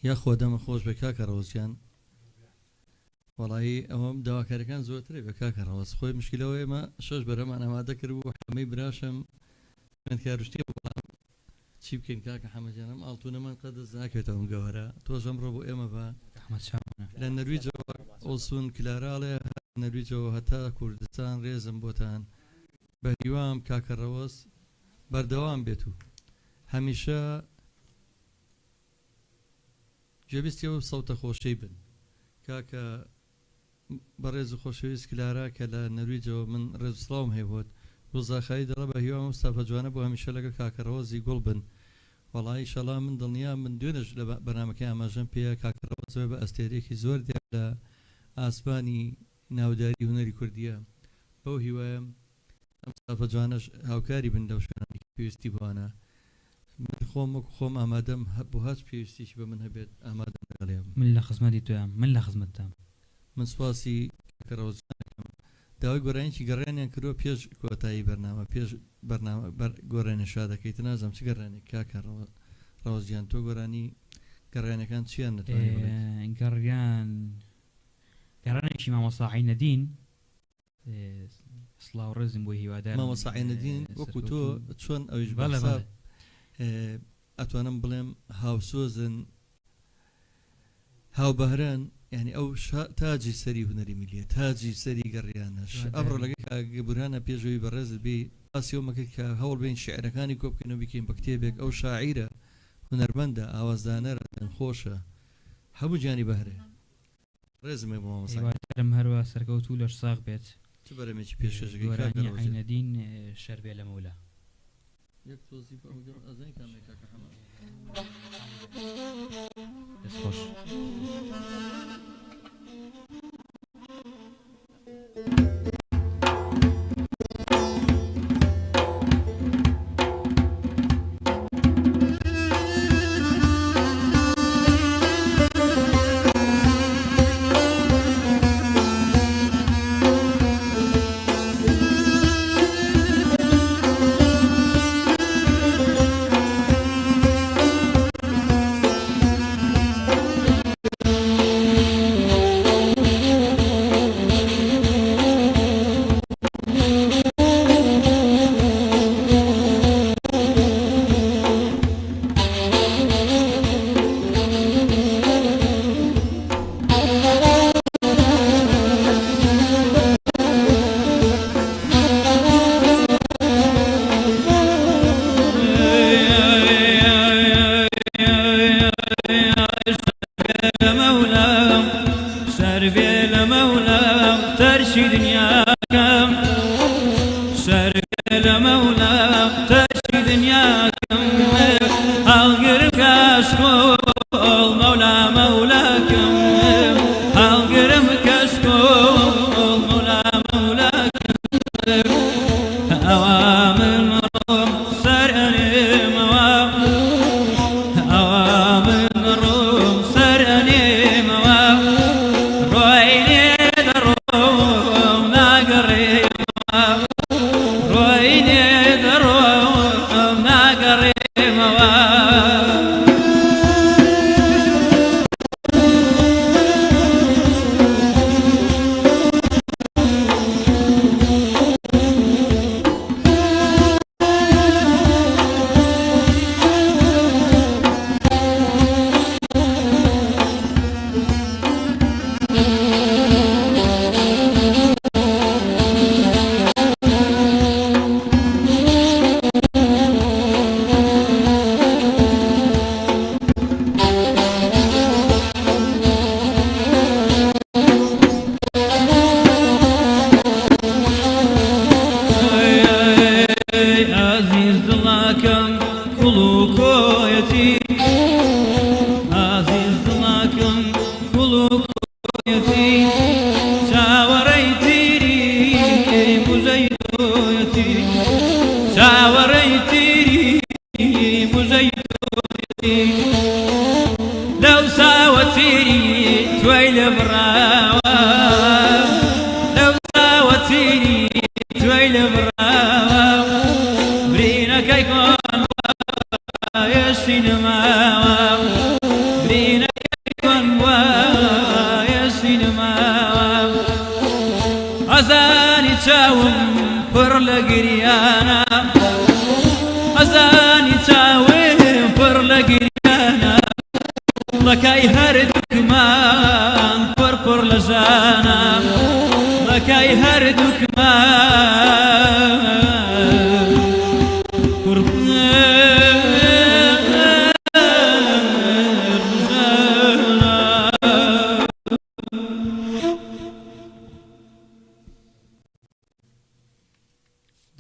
یاخۆ دەمە خۆش بە کاکە ڕەوزیان وەڵایی ئەوەم داواکاریەکان زۆرترێ بە کاکە ڕەوز خۆی مشکلەوە ئێمە شەش بەرەمان ئامادە کرد بوو هەمەی براشم خوێندکاروشتیە بەڵام چی بکەین کاکە حەمەدیانم ئاڵتوونەمان قەدەس ناکەوێتەوە گەوەرە تۆش ئەمڕۆ بۆ ئێمە بە لە نەرویجەوە ئۆسون کلاراڵێ نەرویجەوە هەتا کوردستان ڕێزم بۆتان بە هیوام کاکە ڕەوز بەردەوام بێت و هەمیشە گوێبیستی ئەو سەوتە خۆشەی بن کاکە بەڕێز و خۆشەویست کلارا کە لە نەرویجەوە من ڕێز و سڵاوم هەیە ڕۆزاخایی دەڵە بە هیوام مستافە جوانە بۆ هەمیشە لەگەڵ کاکە ڕەوزی گوڵ بن وەڵای ئینشەڵا من دڵنیا من دوێنێش لە بەرنامەکەی ئاماژەم پێیە کاکە ڕەوزەوە بە ئەستێرەیەکی زۆر دیار لە ئاسمانی ناوداری هونەری کوردیە بەو هیوایە ئەم مستافە جوانەش هاوکاری بن لەو شوێنانی پێویستی بوانە من خۆم وەکو خۆم ئامادەم بۆ هەچ پێویستیش بە من هەبێت ئامادەم لەگەڵێم من لە خزمەتی تۆیان من لە خزمەتتام من سواسی کاکە ڕەوزەکەم داوای گۆڕانیکی گەڕانیان کردووە پێش کۆتایی بەرنامە پێش بەرنامە گۆڕانی شادەکەیت نازانم چ گەڕانێک کاکە ڕەوزیان تۆ گۆڕانی گەڕانەکان چیان نەتوانێت گەڕانێکی مامۆستا عینەدین سڵاو ڕێزم بۆ هیوادار مامۆستا عینەدین وەکو تۆ چۆن ئەویش ئەتوانم بڵێم هاوسۆزن هاوبەهرەن یعنی ئەو تاجی سەری هونەری میلیە تاجی سەری گەڕیانە ئەڕۆ لەگەی گەبورانە پێشەوەی بەڕێزت بێ ئاسیەوە مەکرد کە هەوڵ بین شعرەکانی کۆبکەنەوە بکەین بە کتێبێک ئەو شاعیرە هونەرمەندە ئاوازدانەرە خۆشە هەموو جانی بەهرێ ڕێزمێ بۆ مامۆستام هەروە سەرکەوتوو لەش ساغ بێت چ بەرەمێکی پێشەژەکەی گۆرانی عینەدین شەربێ لە مەولا یەک تۆزی ئەزای کامێک کاکە حەماد دەست خۆش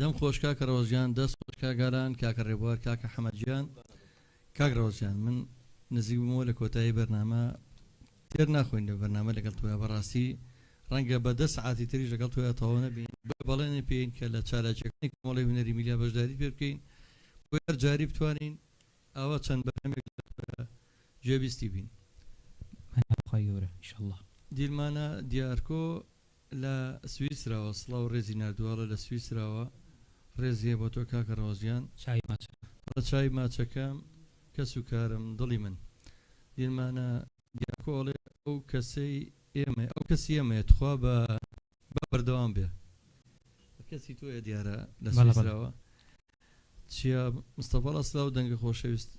دەم خۆش کاکە ڕۆژیان دەست خۆش کاگالان کاکە ڕێبوار کاکە حەمەدجیان کاک ڕۆژیان من نزیک بوومەوە لە کۆتایی بەرنامە تێر ناخۆین لە بەرنامە لەگەڵ تۆیە بەڕاستی ڕەنگە بە 10 ساعتی تریش لەگەڵ تۆیە تەواو نەبین بەڵێنێ پێین کە لە چالاکیەکانی کۆمەڵی هونەری میلیا بەشداری پێ بکەین بۆ هەر جاری بتوانین ئەوە چەند بەرنامێک گوێبیستی بین ئینشەڵڵا دیلمانە دیارکۆ لە سویسراوە سڵاو ڕێزی نردووەڵە لە سویسراوە ڕێزیە بۆ تۆ کاکە ڕۆژیان چای ماچەکەم کەس و کارم دڵی من دیلمانە دیارکۆڵێ ئەو کەسەی ئێمە ئەو کەسی ئێمەیە تخوا بە بەردەوام بێ کەسی تۆیە دیارە لە سویسراوە چیە مستەفاڵە سلااو دەنگە خۆشەویست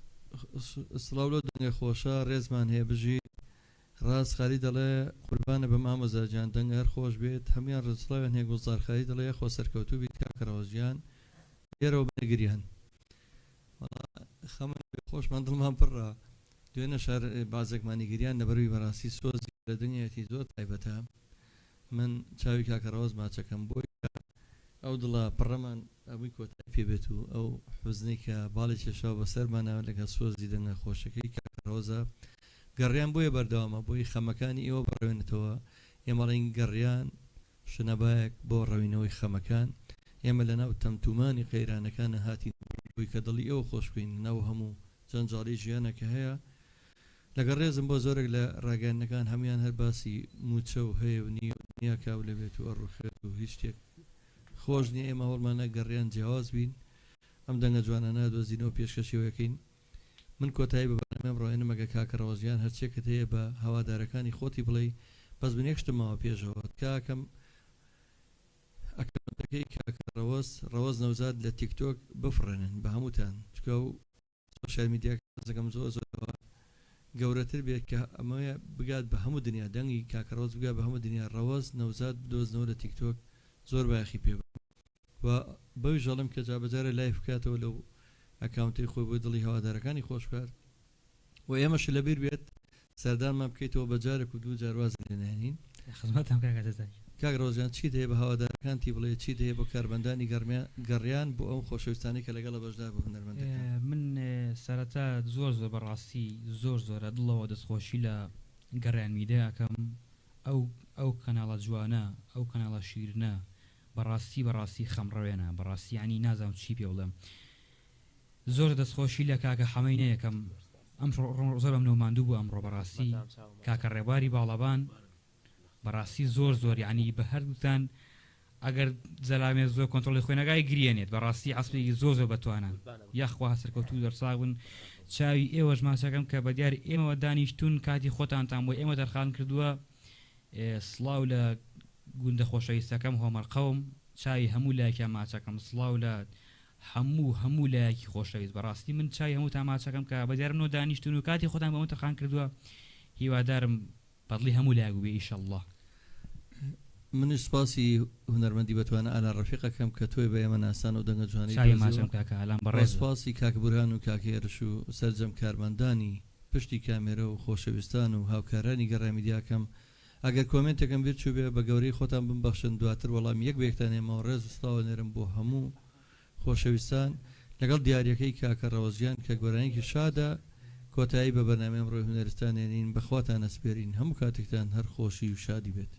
سلااو لە دەنگە خۆشە ڕێزمان هەیە بژی ڕاست خالی دەڵێ قوربانە بە مامۆزاجان دەنگ هەر خۆش بێت هەمیان ڕستڵاوێن هەیە گوڵزارخایی دەڵێ خۆ سەرکەوتوو بیت کاکەڕەوەژیان لێرەوە بنەگریان خەمە خۆشمان دڵمان پڕە دوێنە شار بازێکمانی گریان لەبەروی بەڕاستی سۆزی لە دنیاەتی زۆر تایبەتە من چاوی کاکەڕەوەز ماچەکەم بۆی ئەو دڵە پڕەمان ئەوەی کۆتای پێ بێت و ئەو حوزنی کە باڵی کێشاو بەسەرمانە لەگە سۆزی دەنگە خۆشەکەی کاکەڕەوەزە گەڕیان بۆیە بەردەوامە بۆی خەمەکانی ئێوە بەڕێنێتەوە ئێمەڵین گەڕیان شنەبایەک بۆ ڕەوینەوەی خەمەکان ئێمە لە ناو تەمتومانی قەیرانەکانە هاتین بووی کە دڵی ئێوە خۆشبین ناو هەموو جەنجاڵی ژیانەکە هەیە لەگەڵ ڕێزم بۆ زۆرێک لە ڕاگەیانەکان هەمویان هەر باسی موچە و هەیە و نییە کاو لەبێت و ئەڕوخێت و هیچ شتێک خۆش نییە ئێمە هەوڵمانە گەڕیان جیاواز بین ئەم دەنگە جوانانە دۆزینەوە پێشکەشیەوەکەین من کۆتایی بەبارەمەم ڕۆێنە مەگە کاکەڕەوەزیان هەرچێکت هەیە بە هەوادارەکانی خۆتی بڵێ بەس بنێکشتمەوە پێشەوە کاکەم ئەکەمەکەی کاکەڕەوەز ڕەوەز نەوزاد لە تیکتۆک بفڕێنن بە هەمووتان چکە و سۆشیال میدیاکەم زۆرەوە گەورەتر بێت کە ئەمەیە بگات بە هەموو دنیا دەنگی کاکەڕەوەز بگات بە هەموو دنیا ڕەوەز نەوزاد بدۆزنەوە لە تیکتۆک زۆر بایەخی پێ و بەوی ژەڵم کە جابەجارە لایف بکاتەوە لەو ئەکاونتی خۆی بۆی دڵی هەوادارەکانی خۆشکار و ئێمەش لەبیر بێت سەردانمان بکەیتەوە بەجارێک و دوو جار واز لێنانین خزمەتم کاکەتەزای کاکەڕەوەزیان چیت هەیە بە هەوادارەکانتی بڵێ چیت هەیە بۆ کاربەندانی گەڕیان بۆ ئەو خۆشەویستانی کە لەگەڵە بەشدار بە هونەرمەندەکان من سەرەتا زۆر بەڕاستی زۆرە دڵەوە دەستخۆشی لە گەڕیان میدیاکەم ئەو کەناڵە جوانە ئەو کەناڵە شیرنە بەڕاستی خەمڕەوێنە بەڕاستی ینی نازانم چی پێ بڵێم زۆر دەستخۆشی لە کاکە حەمەینەیەکەم ئەم زۆرم نەوماندوو بوو ئەمڕۆ بەڕاستی کاکە ڕێباری باڵەبان بەڕاستی زۆر ینی بە هەردووتان ئەگەر زەلامێ زۆر کۆنتڕۆلی خۆی نەگای گرێنێت بەڕاستی عەسپێکی زۆر بەتوانن یاخوا سەرکەوتوو دەرساغ بن چاوی ئێوەش ماچەکەم کە بە دیار ئێمەوە دانیشتون کاتی خۆتانتان بۆ ئێمە دەرخان کردووە سڵاو لە گوندە خۆشەویستەکەم هۆمەر قەوم چاوی هەموو لایەکیان ماچەکەم سڵاو لە هەموو لایەکی خۆشەویست بەڕاستی من چای هەموو تا ماچەکەم کە بە دیارم نۆ دانیشتون و کاتی خۆتان بەمە تەرخان کردووە هیوادارم بەدڵی هەموو لایەک بێ ئیشەڵڵا منش سپاسی هونەرمەندی بەتوانە ئالا ڕەفیقەکەم کە تۆی بە ئێمە ناسان و دەنگە جوانی چای ماچەم کاکە ئالان بەڕێز سپاسی کاک بورهان و کاکێرش و سەرجەم کارمەندانی پشتی کامێرە و خۆشەویستان و هاوکارانی گەڕای میدیاکەم ئەگەر کۆمنتێکم بێت چوو بێ بە گەورەی خۆتان ببەخشن دواتر وەڵام یەک بێکتان ئێمەوە ڕێز وستاوە نێرم بۆ هەموو خۆشەویستان لەگەڵ دیارەکەی کاکەڕەوەزیان کە گۆرانێکی شادە کۆتایی بە بەرنامەم ڕۆی هونەرستانێنین بەخواتان ئەسپێرین هەموو کاتێکتان هەر خۆشی و شادی بێت.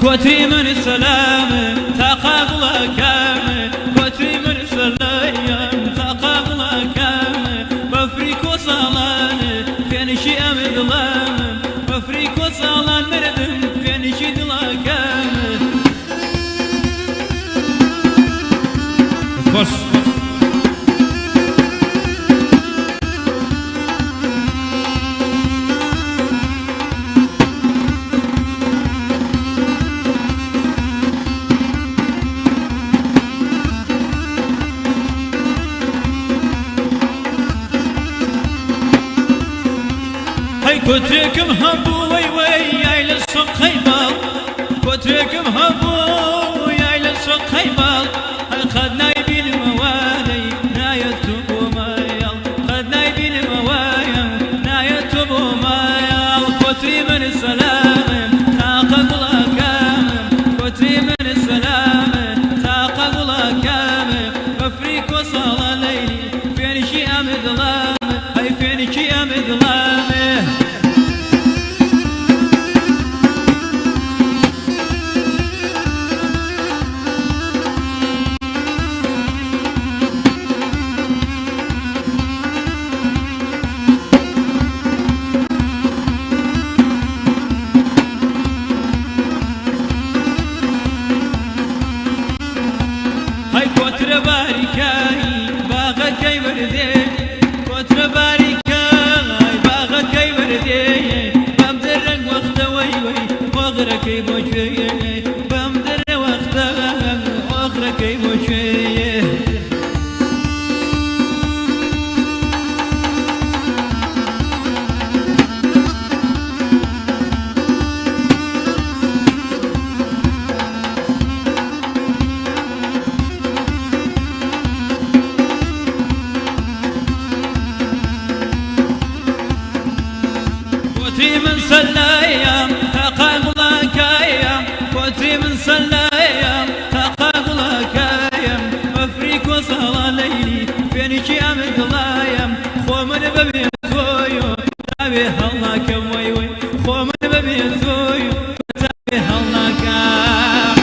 كوتري من السلام تقابل كامل كوتري من السلام تقابل كامل بفريك وصلان فين شي أمدلام بفريك وصلان مردم فين شي دلا كامل خوش كوتريكم هبو وي يا للسوق خيبال كوتريكم هبو يا للسوق خيبال خدنا يبين الموالي ناية تبو مايل خدنا يبين الموايا ناية تبو مايل كوتري من السلام تاقب الله كامل كوتري من السلام تاقب الله كامل بفريك وصل ليلي فين شي أمد لامه هاي فين شي أمد لامه بباركاي باغكي بردي بمدرك وقت وي واغركي بوجهي بمدر وقت واغركي بوجهي كوتري من سلايا تقابلك ايام كوتري من سلايا تقابلك ايام افريك وصل ليلي فينك يا مقلايا خو من ببيت ويو تابي الله كم وي خو من ببيت ويو تابي الله كم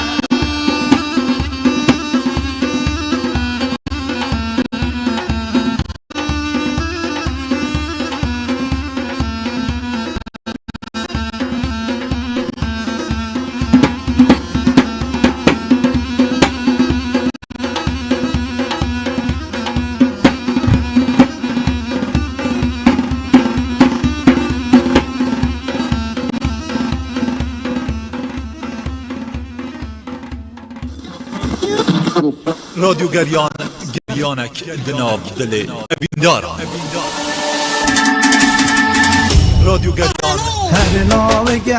راديو گریانک دناب دل اوینداران رادیو گریان هر ناوی که